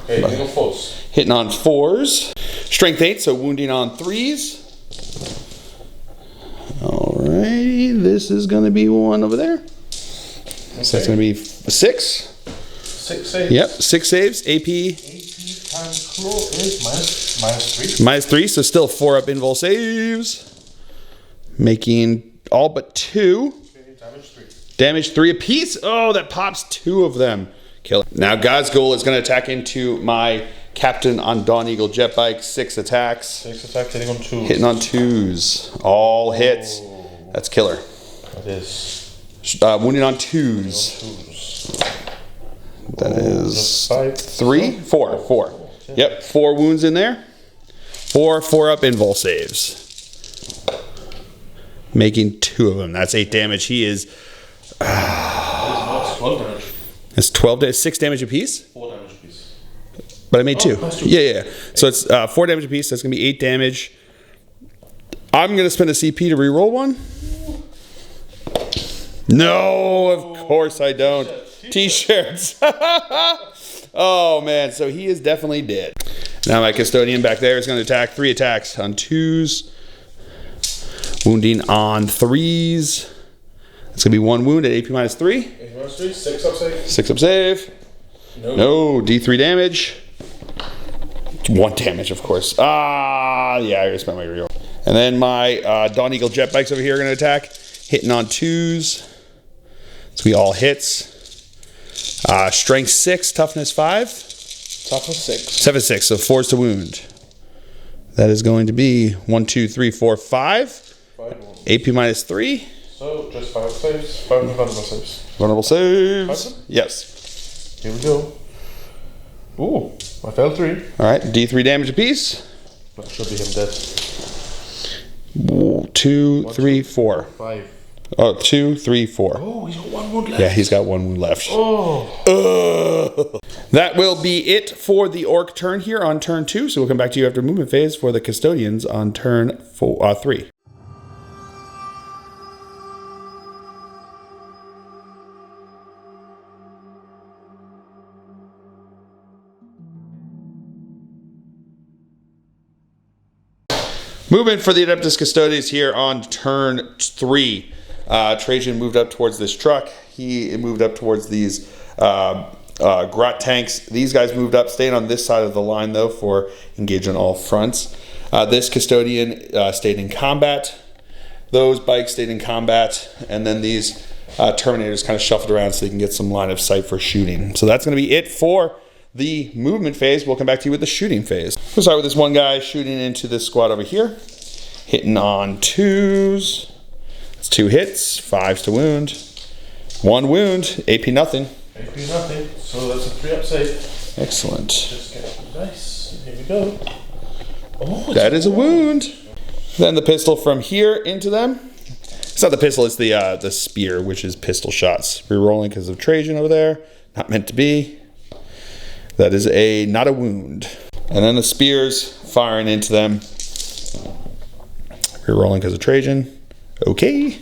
Speaker 2: Okay, hitting on 4s.
Speaker 1: Hitting on 4s. Strength 8, so wounding on 3s. Alrighty, this is going to be 1 over there. Okay. So it's going to be 6.
Speaker 2: 6 saves.
Speaker 1: Yep, 6 saves. AP
Speaker 2: times claw is minus 3.
Speaker 1: minus 3, so still 4 up invul saves. Making all but 2.
Speaker 2: Okay, damage 3.
Speaker 1: Damage 3 apiece. Oh, that pops 2 of them. Kill it. Now Gazgul is going to attack into my Captain on Dawn Eagle Jet Bike. 6 attacks.
Speaker 2: 6 attacks hitting on 2s.
Speaker 1: Hitting on 2s. All hits. That's killer.
Speaker 2: That is.
Speaker 1: Wounding on 2s. That is 3, 4. Yep, 4 wounds in there. 4 up invul saves. Making 2 of them. That's 8 damage. He is.
Speaker 2: 12 damage.
Speaker 1: It's 12 damage, 6 damage apiece.
Speaker 2: 4 damage apiece.
Speaker 1: But I made 2.
Speaker 2: That's 2.
Speaker 1: Yeah. So it's 4 damage apiece. That's gonna be 8 damage. I'm gonna spend a CP to reroll 1. No, of course I don't. T-shirts. Oh man, so he is definitely dead. Now my Custodian back there is gonna attack 3 attacks on 2s. Wounding on 3s. It's gonna be 1 wound at AP minus 3.
Speaker 2: AP minus 3, 6 up save.
Speaker 1: 6 up save. No, D3 damage. 1 damage, of course. Yeah, I gotta spend my reroll. And then my Dawn Eagle Jet Bikes over here are gonna attack. Hitting on 2s. It's gonna be all hits. Strength 6, toughness 5.
Speaker 2: Toughness 6.
Speaker 1: 7, 6, so 4s to wound. That is going to be 1, 2, 3, 4, 5.
Speaker 2: 5
Speaker 1: AP minus 3.
Speaker 2: So just 5 saves. 5 vulnerable saves.
Speaker 1: Vulnerable saves.
Speaker 2: 5?
Speaker 1: Yes.
Speaker 2: Here we go. Ooh, I failed 3.
Speaker 1: Alright, D3 damage apiece.
Speaker 2: That should be him dead.
Speaker 1: 2, 3, 4.
Speaker 2: 5.
Speaker 1: Oh, 2, 3, 4.
Speaker 2: Oh, he's got 1 wound left.
Speaker 1: Yeah, he's got 1 wound left.
Speaker 2: Oh.
Speaker 1: That will be it for the Orc turn here on turn 2. So we'll come back to you after movement phase for the Custodians on turn 3. Movement for the Adeptus Custodes here on turn 3. Trajan moved up towards this truck. He moved up towards these grot tanks. These guys moved up, staying on this side of the line though for engage on all fronts. This Custodian stayed in combat. Those bikes stayed in combat. And then these Terminators kind of shuffled around so they can get some line of sight for shooting. So that's going to be it for the movement phase. We'll come back to you with the shooting phase. We'll start with this one guy shooting into this squad over here. Hitting on 2s. It's 2 hits, 5s to wound. 1 wound, AP nothing.
Speaker 2: AP nothing, so that's a 3-up save.
Speaker 1: Excellent.
Speaker 2: Just get nice. Here we go. Oh,
Speaker 1: that is a wound. Then the pistol from here into them. It's not the pistol, it's the spear, which is pistol shots. Rerolling because of Trajan over there. Not meant to be. That is not a wound. And then the spears firing into them. Rerolling because of Trajan. Okay.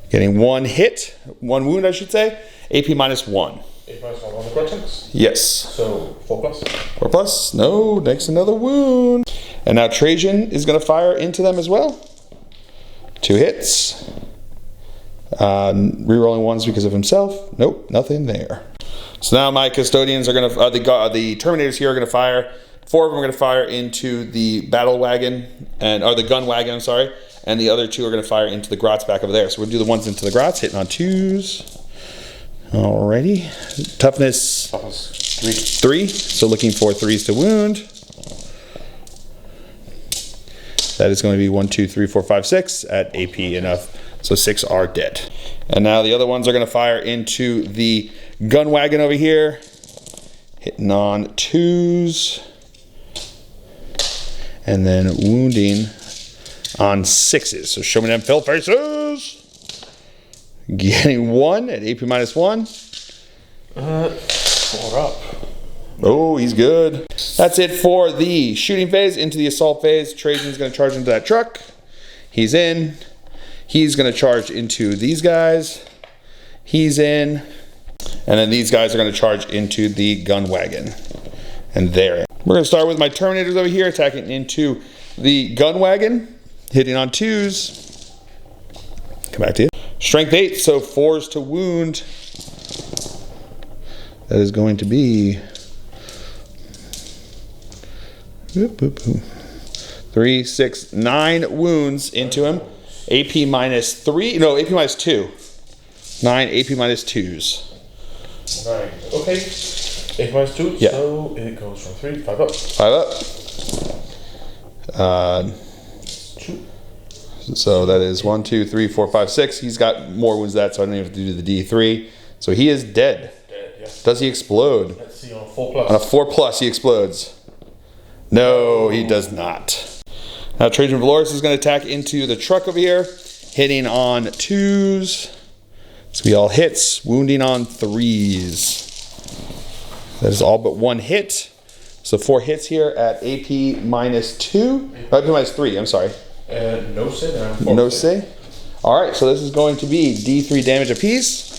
Speaker 1: Getting 1 hit, 1 wound, I should say. AP -1.
Speaker 2: AP -1 on the cortex?
Speaker 1: Yes.
Speaker 2: So 4+.
Speaker 1: 4+. No, next another wound. And now Trajan is going to fire into them as well. 2 hits. Rerolling 1s because of himself. Nope, nothing there. So now my custodians are going to, the Terminators here are going to fire. 4 of them are going to fire into the battle wagon, or the gun wagon, I'm sorry. And the other 2 are going to fire into the grots back over there. So we'll do the ones into the grots, hitting on 2s. Alrighty. Toughness 3. So looking for 3s to wound. That is going to be 1, 2, 3, 4, 5, 6 at AP enough. So 6 are dead. And now the other ones are going to fire into the gun wagon over here. Hitting on 2s. And then wounding on 6s. So show me them fill faces. Getting 1 at AP -1.
Speaker 2: 4 up.
Speaker 1: Oh, he's good. That's it for the shooting phase. Into the assault phase. Trajan's going to charge into that truck. He's in. He's going to charge into these guys. He's in. And then these guys are going to charge into the gun wagon. And there. We're going to start with my Terminators over here, attacking into the gun wagon. Hitting on 2s. Come back to you. Strength 8, so 4s to wound. That is going to be 3, 6, 9 wounds into him. AP -3. No, AP -2. 9 AP -2s.
Speaker 2: 9. Okay. AP -2.
Speaker 1: Yeah.
Speaker 2: So it goes from 3 to 5 up.
Speaker 1: 5 up.
Speaker 2: 2.
Speaker 1: So that is 1, 2, 3, 4, 5, 6. He's got more wounds than that, so I don't even have to do the D3. So he is dead.
Speaker 2: Dead, yeah.
Speaker 1: Does he explode?
Speaker 2: Let's see on a 4+.
Speaker 1: On a 4+, he explodes. No, he does not. Now Trajan Valoris is going to attack into the truck over here, hitting on 2s. It's going to be all hits, wounding on 3s. That is all but 1 hit. So 4 hits here at AP -2. AP -3, I'm sorry.
Speaker 2: No say now.
Speaker 1: No say. All right, so this is going to be D3 damage apiece.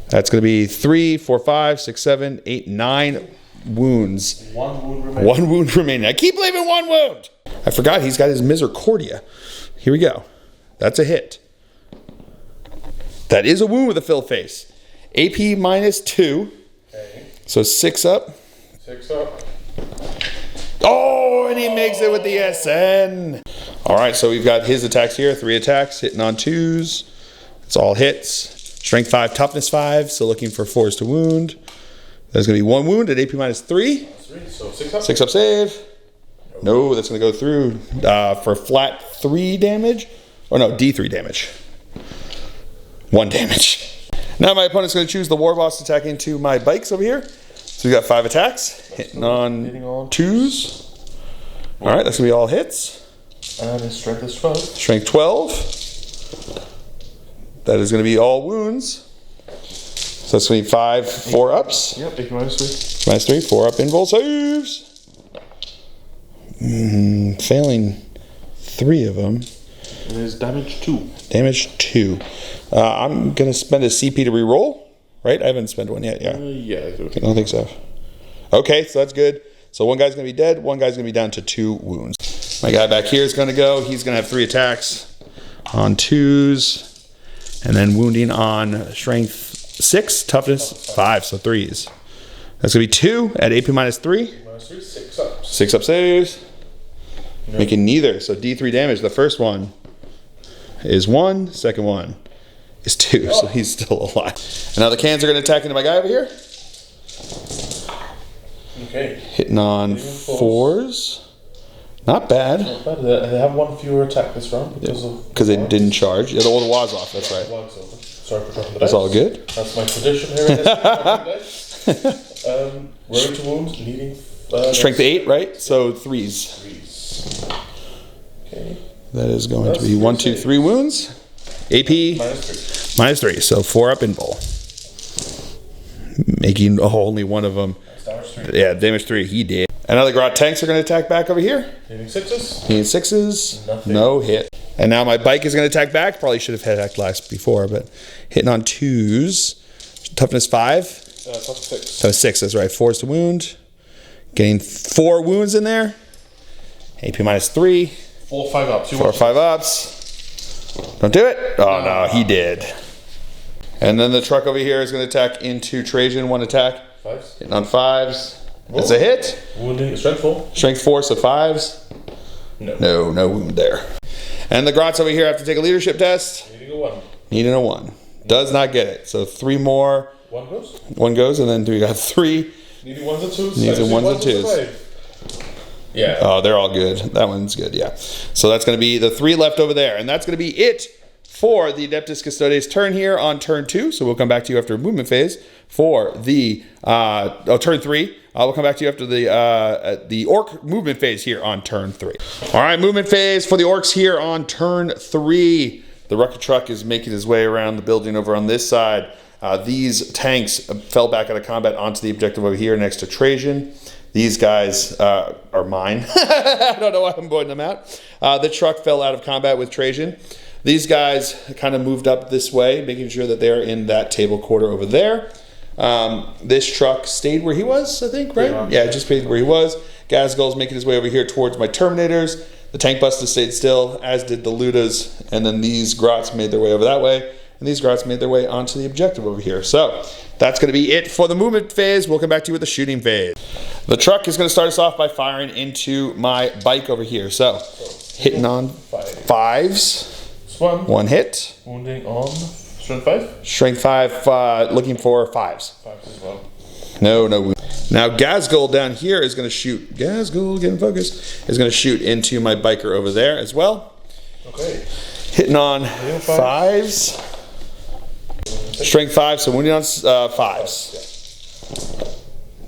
Speaker 1: That's going to be 3, 4, 5, 6, 7, 8, 9 wounds.
Speaker 2: 1 wound remaining.
Speaker 1: 1 wound remaining. I keep leaving 1 wound. I forgot he's got his Misericordia. Here we go. That's a hit. That is a wound with a fill face. AP -2.
Speaker 2: Okay.
Speaker 1: So 6 up.
Speaker 2: 6 up.
Speaker 1: Oh, and he makes it with the SN. All right, so we've got his attacks here. 3 attacks, hitting on 2s. It's all hits. Strength 5, toughness 5. So looking for 4s to wound. There's going to be 1 wound at AP -3.
Speaker 2: 3, so 6 up.
Speaker 1: 6 up save. No, that's going to go through for flat 3 damage. Or no, D3 damage. 1 damage. Now my opponent's going to choose the War Boss attack into my bikes over here. So we got 5 attacks, hitting on 2s. All right, that's going to be all hits.
Speaker 2: And his strength is 12.
Speaker 1: Strength 12. That is going to be all wounds. So that's going to be 5 4-ups.
Speaker 2: Yep, AP -3.
Speaker 1: -3, 4 up invul saves. Failing 3 of them.
Speaker 2: And his damage 2.
Speaker 1: Damage 2. I'm going to spend a CP to reroll, right? I haven't spent one yet, yeah.
Speaker 2: Yeah, I do.
Speaker 1: I don't think so. Okay, so that's good. So 1 guy's going to be dead, 1 guy's going to be down to 2 wounds. My guy back here is going to go. He's going to have 3 attacks on 2s, and then wounding on strength 6, toughness 5, so 3s. That's going to be 2 at AP -3.
Speaker 2: -3, 6 up.
Speaker 1: 6 up saves. No. Making neither, so D3 damage. The first one is 1, second one is 2, so he's still alive. And now the cans are going to attack into my guy over here.
Speaker 2: Okay.
Speaker 1: Hitting on 4s. Not bad.
Speaker 2: Not bad. They have one fewer attack this round
Speaker 1: because they didn't charge. Yeah, the old was off. That's right.
Speaker 2: Sorry for dropping the
Speaker 1: That's
Speaker 2: dice.
Speaker 1: all good.
Speaker 2: That's my tradition here in this. Rolling to wound, leading.
Speaker 1: Strength 8, right? So 3s.
Speaker 2: Okay.
Speaker 1: That is going to be 1, 2, 3 wounds. AP -3. So 4 up in bowl. Making only one of them. Yeah, damage 3. He did. Another Grot tanks are going to attack back over here.
Speaker 2: Hitting 6s.
Speaker 1: Hitting 6s.
Speaker 2: Nothing.
Speaker 1: No hit. And now my bike is going to attack back. Probably should have attacked last before, but hitting on 2s. Toughness 5. Toughness 6. That's right. 4s to wound. Getting 4 wounds in there. AP -3.
Speaker 2: 4 5 ups.
Speaker 1: 4 5 ups. Don't do it. Oh no, he did. And then the truck over here is going to attack into Trajan. 1 attack.
Speaker 2: 5s.
Speaker 1: Hitting on 5s. It's a hit.
Speaker 2: Wounding. Strength 4.
Speaker 1: Strength 4, so 5s. No wound there. And the Grots over here have to take a leadership test.
Speaker 2: Needing a 1.
Speaker 1: Needing a 1. Does not get it. So 3 more.
Speaker 2: 1 goes.
Speaker 1: 1 goes, and then we got 3.
Speaker 2: Needing 1s and 2s.
Speaker 1: Needs a 1s and 2s.
Speaker 2: Yeah.
Speaker 1: Oh, they're all good. That one's good, yeah. So that's going to be the 3 left over there. And that's going to be it for the Adeptus Custodes turn here on turn 2. So we'll come back to you after a movement phase for the turn 3. We'll come back to you after the Orc movement phase here on turn 3. All right, movement phase for the Orcs here on turn 3. The rocket truck is making his way around the building over on this side. These tanks fell back out of combat onto the objective over here next to Trajan. These guys are mine. I don't know why I'm pointing them out. The truck fell out of combat with Trajan. These guys kind of moved up this way, making sure that they're in that table quarter over there. This truck stayed where he was, I think, right? Yeah, just stayed where he was. Gazgul's making his way over here towards my Terminators. The Tank Buster stayed still, as did the Ludas. And then these Grots made their way over that way. And these Grots made their way onto the objective over here. So that's going to be it for the movement phase. We'll come back to you with the shooting phase. The truck is going to start us off by firing into my bike over here. So hitting on 5s. 1 hit.
Speaker 2: Wounding on strength 5.
Speaker 1: Strength 5, looking for 5s.
Speaker 2: 5s as well.
Speaker 1: No wound. Now Gazgul down here is going to shoot. Gazgul, getting focused. Is going to shoot into my biker over there as well.
Speaker 2: Okay.
Speaker 1: Hitting on 5s. Strength 5, so wounding on 5s.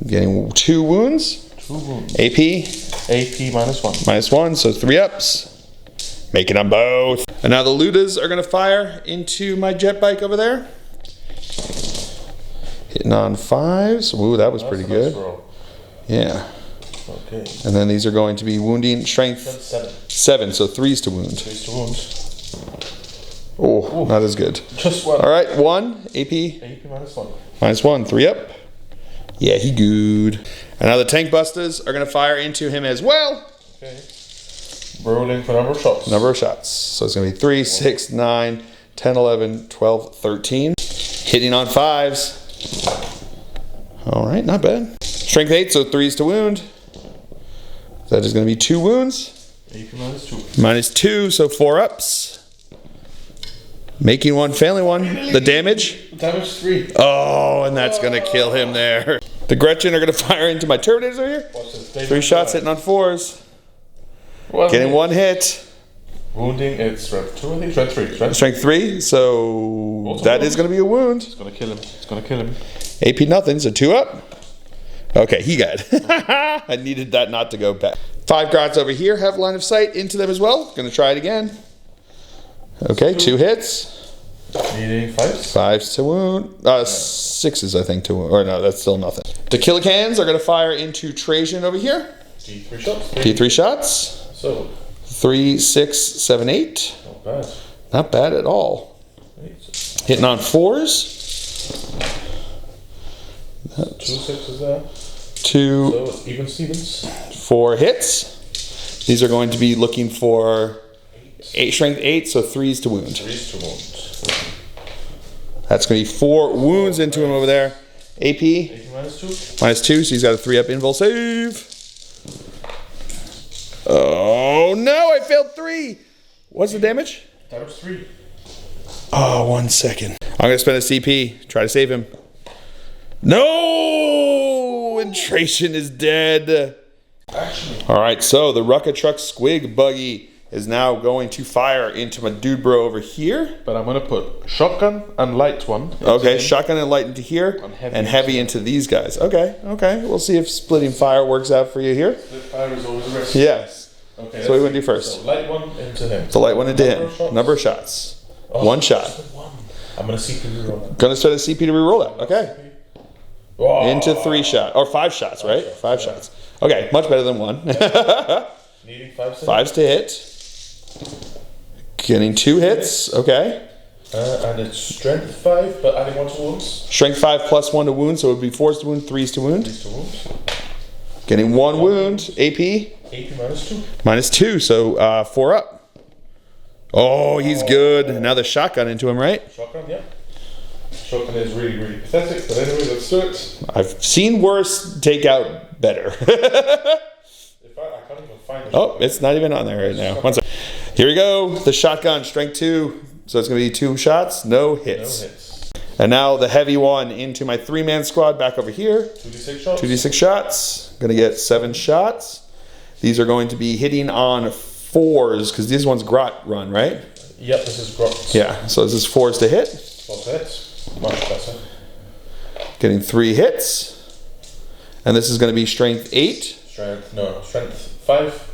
Speaker 1: Getting 2 wounds.
Speaker 2: 2 wounds.
Speaker 1: AP.
Speaker 2: AP -1.
Speaker 1: -1, so 3 ups. Making them both. And now the Ludas are going to fire into my jet bike over there. Hitting on 5s. Ooh, that was pretty good. Yeah.
Speaker 2: Okay.
Speaker 1: And then these are going to be wounding strength 7, so 3s to wound.
Speaker 2: 3s to wound.
Speaker 1: Oh, not as good.
Speaker 2: Just 1.
Speaker 1: All right, 1 AP.
Speaker 2: AP -1.
Speaker 1: -1, 3 up. Yeah, he good. And now the Tank Busters are going to fire into him as well.
Speaker 2: Okay. Rolling for number of shots.
Speaker 1: Number of shots. So it's going to be 3, 6, 9, 10, 11, 12, 13. Hitting on 5s. All right, not bad. Strength 8, so 3s to wound. That is going to be 2 wounds.
Speaker 2: AP -2.
Speaker 1: -2, so 4 ups. Making 1, failing 1. The damage?
Speaker 2: Damage 3.
Speaker 1: Oh, and that's going to kill him there. The Gretchen are going to fire into my Terminators over here. 3 shots hitting on 4s. Getting 1 hit.
Speaker 2: Wounding, it's strength 2, I think. Strength 3.
Speaker 1: Strength 3, so that is going to be a wound.
Speaker 2: It's going to kill him. It's going to kill him.
Speaker 1: AP nothing, so 2 up. Okay, he got it. I needed that not to go back. 5 Grots over here have line of sight into them as well. Going to try it again. Okay, 2 hits.
Speaker 2: Needing 5s.
Speaker 1: 5s to wound. 6s, I think, to wound. Or no, that's still nothing. The Killicans are going to fire into Trajan over here.
Speaker 2: D3 shots.
Speaker 1: D3 shots.
Speaker 2: So
Speaker 1: 3, 6, 7, 8.
Speaker 2: not bad.
Speaker 1: Not bad at all. Hitting on 4s.
Speaker 2: 2 6s there.
Speaker 1: 2.
Speaker 2: So it's even Stevens.
Speaker 1: 4 hits. These are going to be looking for 8, strength 8, so 3s to wound.
Speaker 2: 3s to wound.
Speaker 1: That's going to be 4 wounds into him over there. AP.
Speaker 2: AP -2.
Speaker 1: -2, so he's got a 3 up invul save. Oh no, I failed 3. What's the damage?
Speaker 2: Damage 3.
Speaker 1: Oh, 1 second. I'm going to spend a CP. Try to save him. No! And Trajan is dead.
Speaker 2: Actually,
Speaker 1: All right, so the Rucka Truck Squig Buggy is now going to fire into my dude bro over here.
Speaker 2: But I'm gonna put shotgun and light one.
Speaker 1: Okay, shotgun and light into here, and heavy into these guys. Okay, okay. We'll see if splitting fire works out for you here.
Speaker 2: Split fire is always a risk.
Speaker 1: Yes.
Speaker 2: Okay.
Speaker 1: So what do you want to do first?
Speaker 2: So light one into him.
Speaker 1: So light one into him. Number of shots.
Speaker 2: Oh,
Speaker 1: one shot.
Speaker 2: One. I'm gonna CP reroll that.
Speaker 1: Gonna start a CP to reroll that. Okay.
Speaker 2: Oh.
Speaker 1: Into 3 shots or 5 shots, right? 5 shots. Okay, much better than 1.
Speaker 2: Needing 5 to
Speaker 1: 5s to hit. Getting 2 hits. Okay.
Speaker 2: And it's strength 5, but adding 1 to wounds.
Speaker 1: Strength 5 plus 1 to wound, so it would be 4s to wound, 3s to wound.
Speaker 2: 3s to wounds.
Speaker 1: Getting 1 wound. AP.
Speaker 2: AP minus 2.
Speaker 1: Minus 2, so 4 up. Oh, he's good. Now the shotgun into him, right?
Speaker 2: Shotgun, yeah. Shotgun is really, really pathetic, but anyway, let's do it.
Speaker 1: I've seen worse take out better.
Speaker 2: I can't even find the
Speaker 1: Oh, it's not even on there right now. One second. Here we go. The shotgun, strength 2. So it's going to be 2 shots, no hits.
Speaker 2: No hits.
Speaker 1: And now the heavy one into my 3-man squad back over here.
Speaker 2: 2d6 shots.
Speaker 1: 2d6 shots. Going to get 7 shots. These are going to be hitting on 4s because this one's grot run, right?
Speaker 2: Yep, this is grot.
Speaker 1: Yeah, so this is 4s to hit.
Speaker 2: 4 hits. Much better.
Speaker 1: Getting 3 hits. And this is going to be strength 8.
Speaker 2: Strength 5.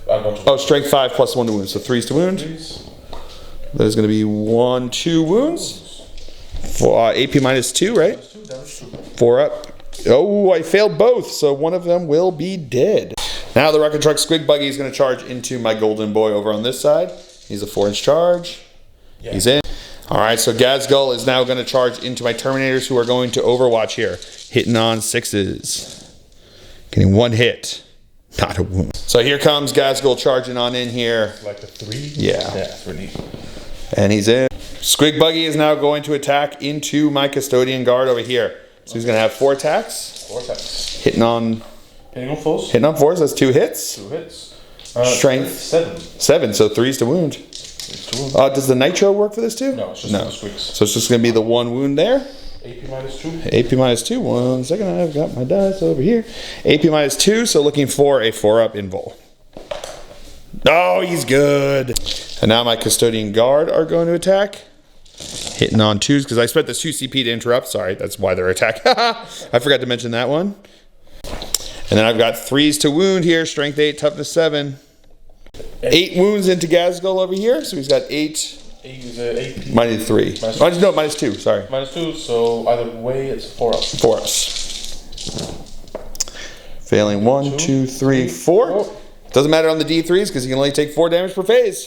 Speaker 1: Oh, strength 5 plus 1 to wound, so 3s to wound. There's going to be 1, 2 wounds. For AP minus 2, right? 4 up. Oh, I failed both, so one of them will be dead. Now the Rucka Truck Squig Buggy is going to charge into my golden boy over on this side. He's a 4-inch charge. Yeah. He's in. All right, so Gazgull is now going to charge into my Terminators who are going to Overwatch here. Hitting on 6s. Getting 1 hit. Not a wound. So here comes Gazgull charging on in here.
Speaker 2: Like a 3?
Speaker 1: Yeah.
Speaker 2: Yeah, it's really...
Speaker 1: And he's in. Squig Buggy is now going to attack into my Custodian Guard over here. So he's going to have 4 attacks.
Speaker 2: 4 attacks.
Speaker 1: Hitting on
Speaker 2: 4s.
Speaker 1: Hitting on 4s, that's 2 hits.
Speaker 2: 2 hits.
Speaker 1: Strength
Speaker 2: 7.
Speaker 1: 7, so 3s to wound.
Speaker 2: 3s to wound.
Speaker 1: Does the Nitro work for this too?
Speaker 2: No, it's just the squigs.
Speaker 1: So it's just going to be the 1 wound there.
Speaker 2: AP minus 2.
Speaker 1: AP minus 2. 1 second, I've got my dice over here. AP minus 2, so looking for a 4-up invul. Oh, he's good. And now my Custodian Guard are going to attack. Hitting on 2s, because I spent this 2 CP to interrupt. Sorry, that's why they're attacking. I forgot to mention that one. And then I've got 3s to wound here. Strength 8, toughness 7. 8 wounds into Gazgull over here. So he's got 8.
Speaker 2: AP.
Speaker 1: Minus 3. No, minus 2, sorry.
Speaker 2: Minus 2, so either way it's 4 ups.
Speaker 1: 4 ups. Failing 1, 2, 3, 4. Doesn't matter on the D3s because he can only take 4 damage per phase.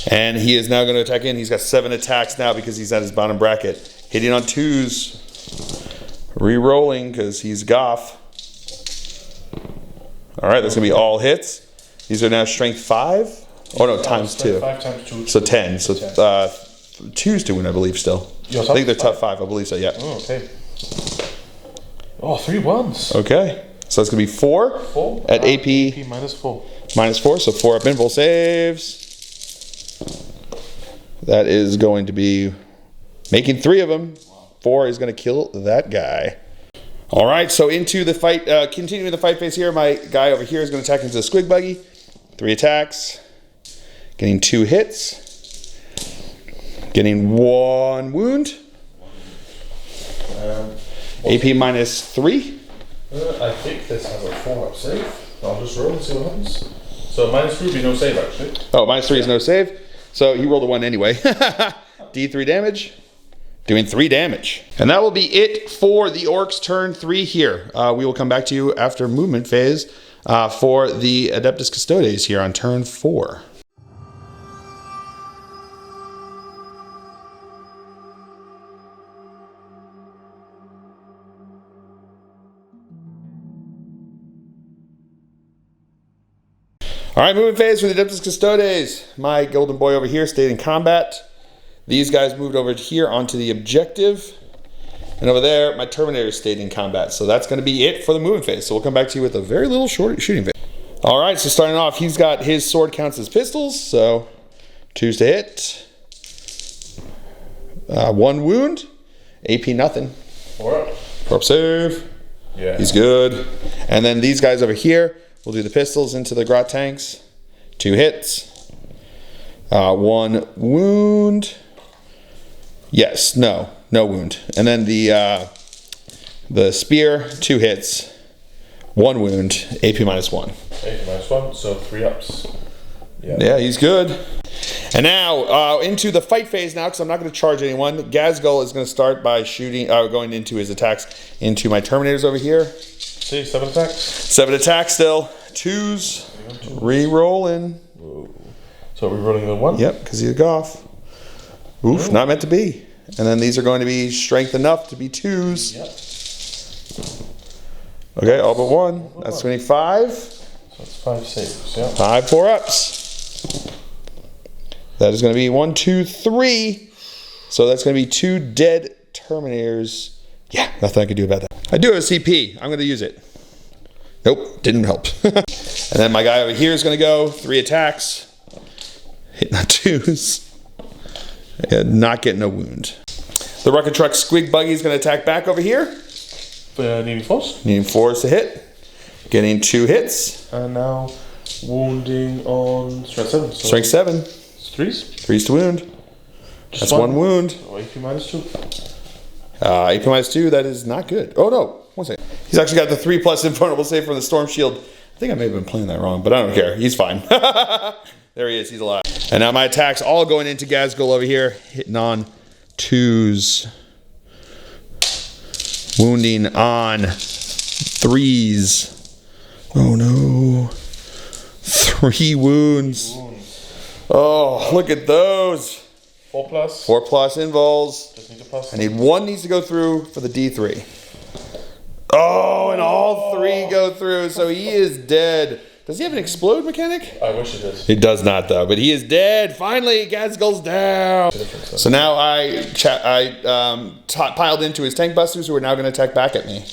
Speaker 1: And he is now going to attack in. He's got 7 attacks now because he's at his bottom bracket. Hitting on 2s. Re-rolling because he's goth. Alright, that's going to be all hits. These are now strength 5. Oh no, times 2.
Speaker 2: 5 times 2.
Speaker 1: So 10. So 2s to win, I believe, still. I think they're tough 5, I believe so, yeah.
Speaker 2: Oh, okay. Oh, 3 1s.
Speaker 1: Okay. So it's going to be 4.
Speaker 2: 4.
Speaker 1: At AP.
Speaker 2: AP minus 4.
Speaker 1: Minus 4, so 4 up invul saves. That is going to be making 3 of them. 4 is going to kill that guy. All right, so into the fight, continuing the fight phase here, my guy over here is going to attack into the Squig Buggy. 3 attacks. Getting 2 hits. Getting 1 wound. AP minus 3.
Speaker 2: I think this has a 4-up save. I'll just roll and see what happens. So minus 3 would be no save, actually. Oh,
Speaker 1: minus 3 is no save. So he rolled a 1 anyway. D3 damage. Doing 3 damage. And that will be it for the Orcs turn 3 here. We will come back to you after movement phase for the Adeptus Custodes here on turn 4. All right, movement phase for the Adeptus Custodes. My golden boy over here stayed in combat. These guys moved over here onto the objective. And over there, my Terminator stayed in combat. So that's going to be it for the movement phase. So we'll come back to you with a very little short shooting phase. All right, so starting off, he's got his sword counts as pistols. So 2s to hit. 1 wound. AP nothing.
Speaker 2: 4 up.
Speaker 1: 4 up save.
Speaker 2: Yeah.
Speaker 1: He's good. And then these guys over here, We'll do the pistols into the grot tanks. 2 hits. 1 wound. Yes, no wound. And then the spear, 2 hits, 1 wound, AP -1.
Speaker 2: AP -1, so 3 ups.
Speaker 1: Yeah, he's good. And now into the fight phase now, because I'm not going to charge anyone. Gazgul is going to start by shooting, going into his attacks into my Terminators over here.
Speaker 2: See, 7 attacks.
Speaker 1: 7 attacks still. 2s. Re-rolling.
Speaker 2: So we're rolling the 1?
Speaker 1: Yep, because he's a goth. Oof, not meant to be. And then these are going to be strength enough to be 2s.
Speaker 2: Yep.
Speaker 1: Okay, all but 1. That's 25.
Speaker 2: So that's 5 saves, yeah.
Speaker 1: 5 4-ups. That is going to be 1, 2, 3. So that's going to be 2 dead Terminators. Yeah, nothing I can do about that. I do have a CP. I'm going to use it. Nope, didn't help. And then my guy over here is going to go 3 attacks. Hitting on 2s. Not getting a wound. The rocket truck squig buggy is going to attack back over here.
Speaker 2: Needing 4s.
Speaker 1: Needing 4s to hit. Getting 2 hits.
Speaker 2: And now wounding on strength 7. So
Speaker 1: Strength 7.
Speaker 2: 3s.
Speaker 1: 3s to wound.
Speaker 2: Just
Speaker 1: That's 1 wound.
Speaker 2: Oh, AP -2.
Speaker 1: AP -2, that is not good. Oh no, 1 second. He's actually got the 3+ invulnerable save from the Storm Shield. I think I may have been playing that wrong, but I don't care. He's fine. There he is, he's alive. And now my attacks all going into Gazgul over here, hitting on 2s. Wounding on 3s. Oh no. 3 wounds. Oh, look at those.
Speaker 2: 4+.
Speaker 1: 4+ invuls.
Speaker 2: Just need to pass.
Speaker 1: I need 1 needs to go through for the D3. Oh, and all 3 go through, so he is dead. Does he have an explode mechanic?
Speaker 2: I wish it did.
Speaker 1: He does not, though, but he is dead. Finally, Gazgul's down. So now I piled into his tank busters, who are now going to attack back at me.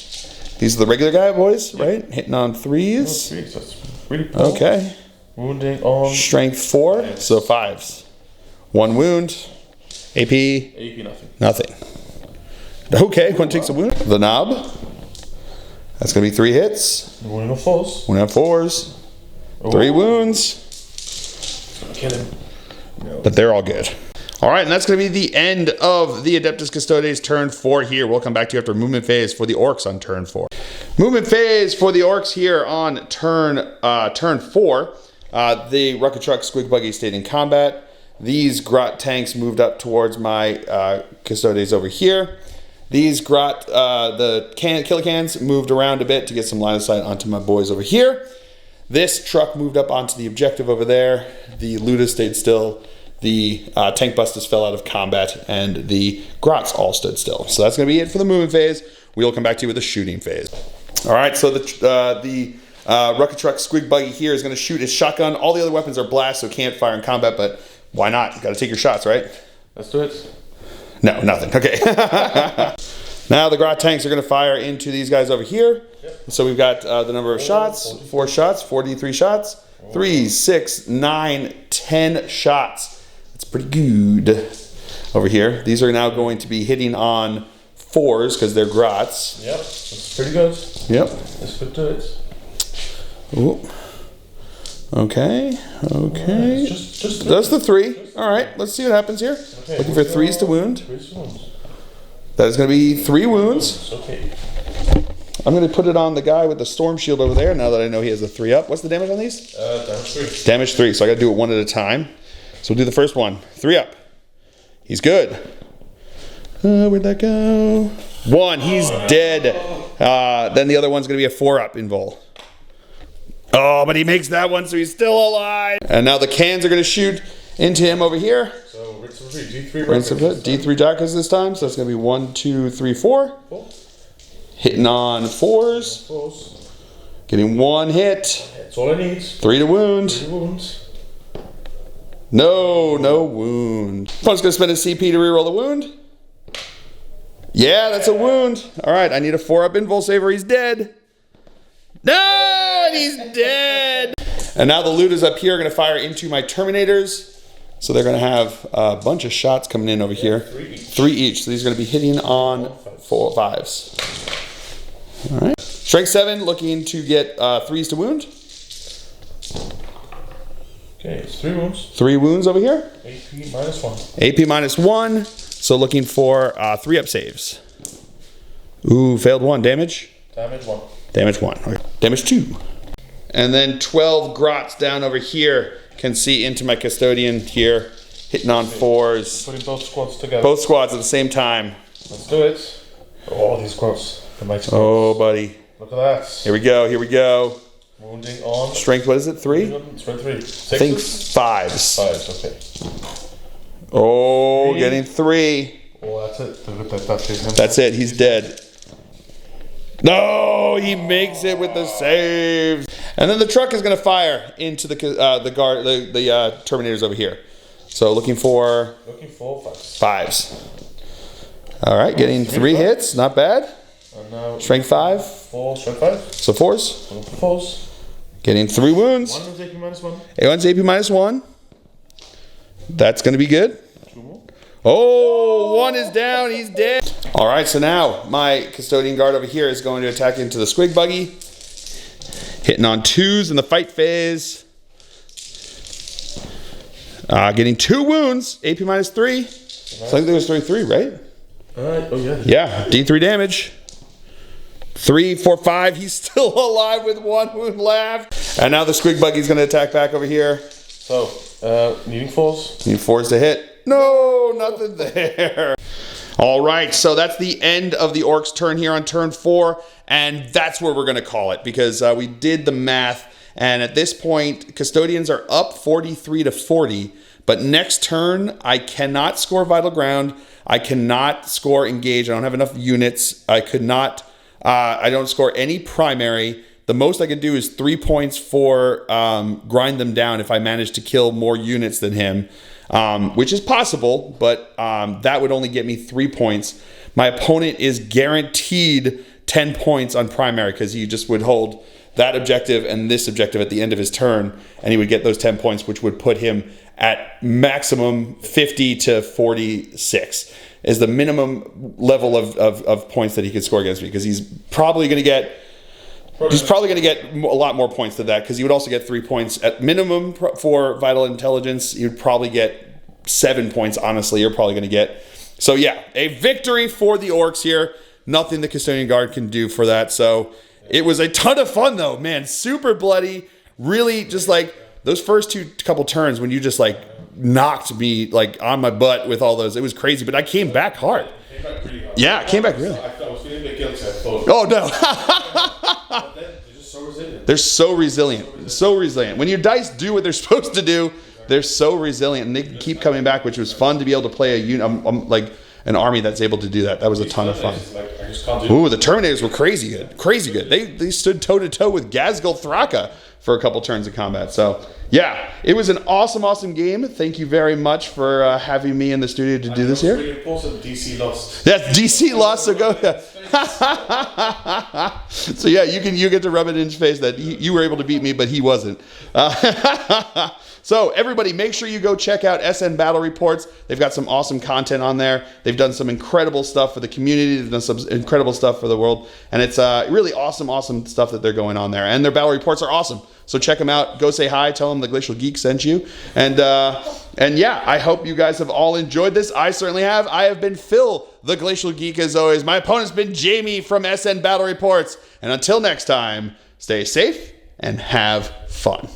Speaker 1: These are the regular guy boys, right? Hitting on 3s.
Speaker 2: 3s, that's really cool.
Speaker 1: Okay.
Speaker 2: Wounding on
Speaker 1: Strength 4, so 5s. 1 wound. AP.
Speaker 2: AP nothing.
Speaker 1: Nothing. Okay, 1 takes a wound. The knob. That's going to be 3 hits.
Speaker 2: Wounding on 4s.
Speaker 1: 1 on 4s. 3 wounds.
Speaker 2: Kill him. No.
Speaker 1: But they're all good. All right, and that's going to be the end of the Adeptus Custodes turn 4 here. We'll come back to you after movement phase for the Orks on turn 4. Movement phase for the Orks here on turn 4. The rocket truck squig buggy stayed in combat. These grot tanks moved up towards my Custodes over here. These grot, the killer cans moved around a bit to get some line of sight onto my boys over here. This truck moved up onto the objective over there. The Luda stayed still. The tank busters fell out of combat, and the grots all stood still. So that's going to be it for the movement phase. We'll come back to you with the shooting phase. All right, so the rocket truck squig buggy here is going to shoot his shotgun. All the other weapons are blast, so can't fire in combat, but why not? You got to take your shots, right?
Speaker 2: Let's do it.
Speaker 1: No, nothing. Okay. Now the grot tanks are going to fire into these guys over here. Yep. So we've got the number of shots, 4 shots, 43 shots, 3, 6, 9, 10 shots. That's pretty good over here. These are now going to be hitting on 4s because they're grots.
Speaker 2: Yep, that's pretty good.
Speaker 1: Yep.
Speaker 2: Let's go to it.
Speaker 1: Ooh. Okay. Okay. Just the 3. All right. Let's see what happens here.
Speaker 2: Okay,
Speaker 1: looking for 3s to wound.
Speaker 2: 3s to wound.
Speaker 1: That is going to be 3 wounds.
Speaker 2: Okay.
Speaker 1: I'm going to put it on the guy with the storm shield over there now that I know he has a 3 up. What's the damage on these?
Speaker 2: Damage 3.
Speaker 1: Damage 3. So I got to do it 1 at a time. So we'll do the first one. 3 up. He's good. Where'd that go? 1. He's dead. Then the other one's going to be a 4 up invul. Oh, but he makes that one, so he's still alive. And now the cans are going to shoot into him over here.
Speaker 2: So rinse of D3.
Speaker 1: D3 darkers this time. So that's going to be 1, 2, 3, 4. Hitting on 4s. Getting 1 hit.
Speaker 2: That's all I need.
Speaker 1: 3 to wound.
Speaker 2: 3 wounds.
Speaker 1: No wound. Opponent's going to spend a CP to reroll the wound. Yeah, that's a wound. All right, I need a 4 up invul saver. He's dead. No, and he's dead. And now the looters up here are going to fire into my Terminators. So they're going to have a bunch of shots coming in over here. 3 each. So these are going to be hitting on 4 5s. All right. Strength 7, looking to get 3s to wound.
Speaker 2: Okay, it's 3 wounds.
Speaker 1: 3 wounds over here.
Speaker 2: AP -1.
Speaker 1: AP -1. So looking for 3 up saves. Ooh, failed 1. Damage?
Speaker 2: Damage 1.
Speaker 1: Damage 1. Okay. Damage 2. And then 12 grots down over here. Can see into my custodian here. Hitting on 4s.
Speaker 2: Putting both squads together.
Speaker 1: Both squads at the same time.
Speaker 2: Let's do it. Oh, these squads. The mighty squads.
Speaker 1: Oh, buddy.
Speaker 2: Look at that.
Speaker 1: Here we go. Here we go.
Speaker 2: Wounding on.
Speaker 1: Strength, what is it? 3?
Speaker 2: Strength 3.
Speaker 1: I think 5s.
Speaker 2: 5s, okay.
Speaker 1: Oh,
Speaker 2: 3.
Speaker 1: getting 3.
Speaker 2: Oh, that's it.
Speaker 1: That's it. He's dead. No, he makes it with the saves. And then the truck is going to fire into the Terminators over here. So looking for
Speaker 2: 5s.
Speaker 1: 5s. All right, getting 3 hits. Not bad.
Speaker 2: And now
Speaker 1: Strength 5.
Speaker 2: 4, strength 5.
Speaker 1: So 4s.
Speaker 2: 4s.
Speaker 1: Getting 3 wounds.
Speaker 2: 1 is AP -1.
Speaker 1: A1's AP -1. That's going to be good.
Speaker 2: 2 more.
Speaker 1: Oh, 1 is down. He's dead. All right, so now my custodian guard over here is going to attack into the squig buggy. Hitting on 2s in the fight phase. Getting 2 wounds. AP -3. So I think there was 3, right?
Speaker 2: Oh, yeah.
Speaker 1: Yeah, D3 damage. 3, 4, 5. He's still alive with 1 wound left. And now the squig buggy's going to attack back over here.
Speaker 2: So, needing 4s.
Speaker 1: Need 4s to hit. No, nothing there. All right, so that's the end of the Orcs' turn here on turn 4, and that's where we're going to call it because we did the math, and at this point, Custodians are up 43 to 40, but next turn, I cannot score Vital Ground. I cannot score Engage. I don't have enough units. I could not, I don't score any primary. The most I could do is 3 points for grind them down if I manage to kill more units than him. Which is possible, but that would only get me 3 points. My opponent is guaranteed 10 points on primary because he just would hold that objective and this objective at the end of his turn, and he would get those 10 points, which would put him at maximum 50 to 46 is the minimum level of points that he could score against me because he's probably going to get a lot more points than that because he would also get 3 points at minimum for Vital Intelligence. He would probably get 7 points, honestly. You're probably going to get. So, yeah, a victory for the Orcs here. Nothing the Custodian Guard can do for that. So, it was a ton of fun, though, man. Super bloody. Really, just like those first couple turns when you just like knocked me like on my butt with all those. It was crazy, but I came back hard. Yeah, I came back really.
Speaker 2: I was feeling a bit guilty. I thought.
Speaker 1: Oh, no.
Speaker 2: But then they're just so resilient.
Speaker 1: They're so resilient. So resilient. When your dice do what they're supposed to do, they're so resilient. And they keep coming back, which was fun to be able to play a unit, like an army that's able to do that. That was a ton of fun. Ooh, the Terminators were crazy good. Crazy good. They stood toe-to-toe with Ghazghkull Thraka for a couple turns of combat. So, yeah, it was an awesome, awesome game. Thank you very much for having me in the studio to do this here.
Speaker 2: Really important. DC lost.
Speaker 1: Yes, DC lost, so go. So yeah, you get to rub it in his face that you were able to beat me, but he wasn't. So everybody, make sure you go check out SN Battle Reports. They've got some awesome content on there. They've done some incredible stuff for the community. They've done some incredible stuff for the world, and it's really awesome stuff that they're going on there. And their battle reports are awesome. So check them out. Go say hi. Tell them the Glacial Geek sent you. And yeah, I hope you guys have all enjoyed this. I certainly have. I have been Phil, the Glacial Geek, as always. My opponent's been Jamie from SN Battle Reports. And until next time, stay safe and have fun.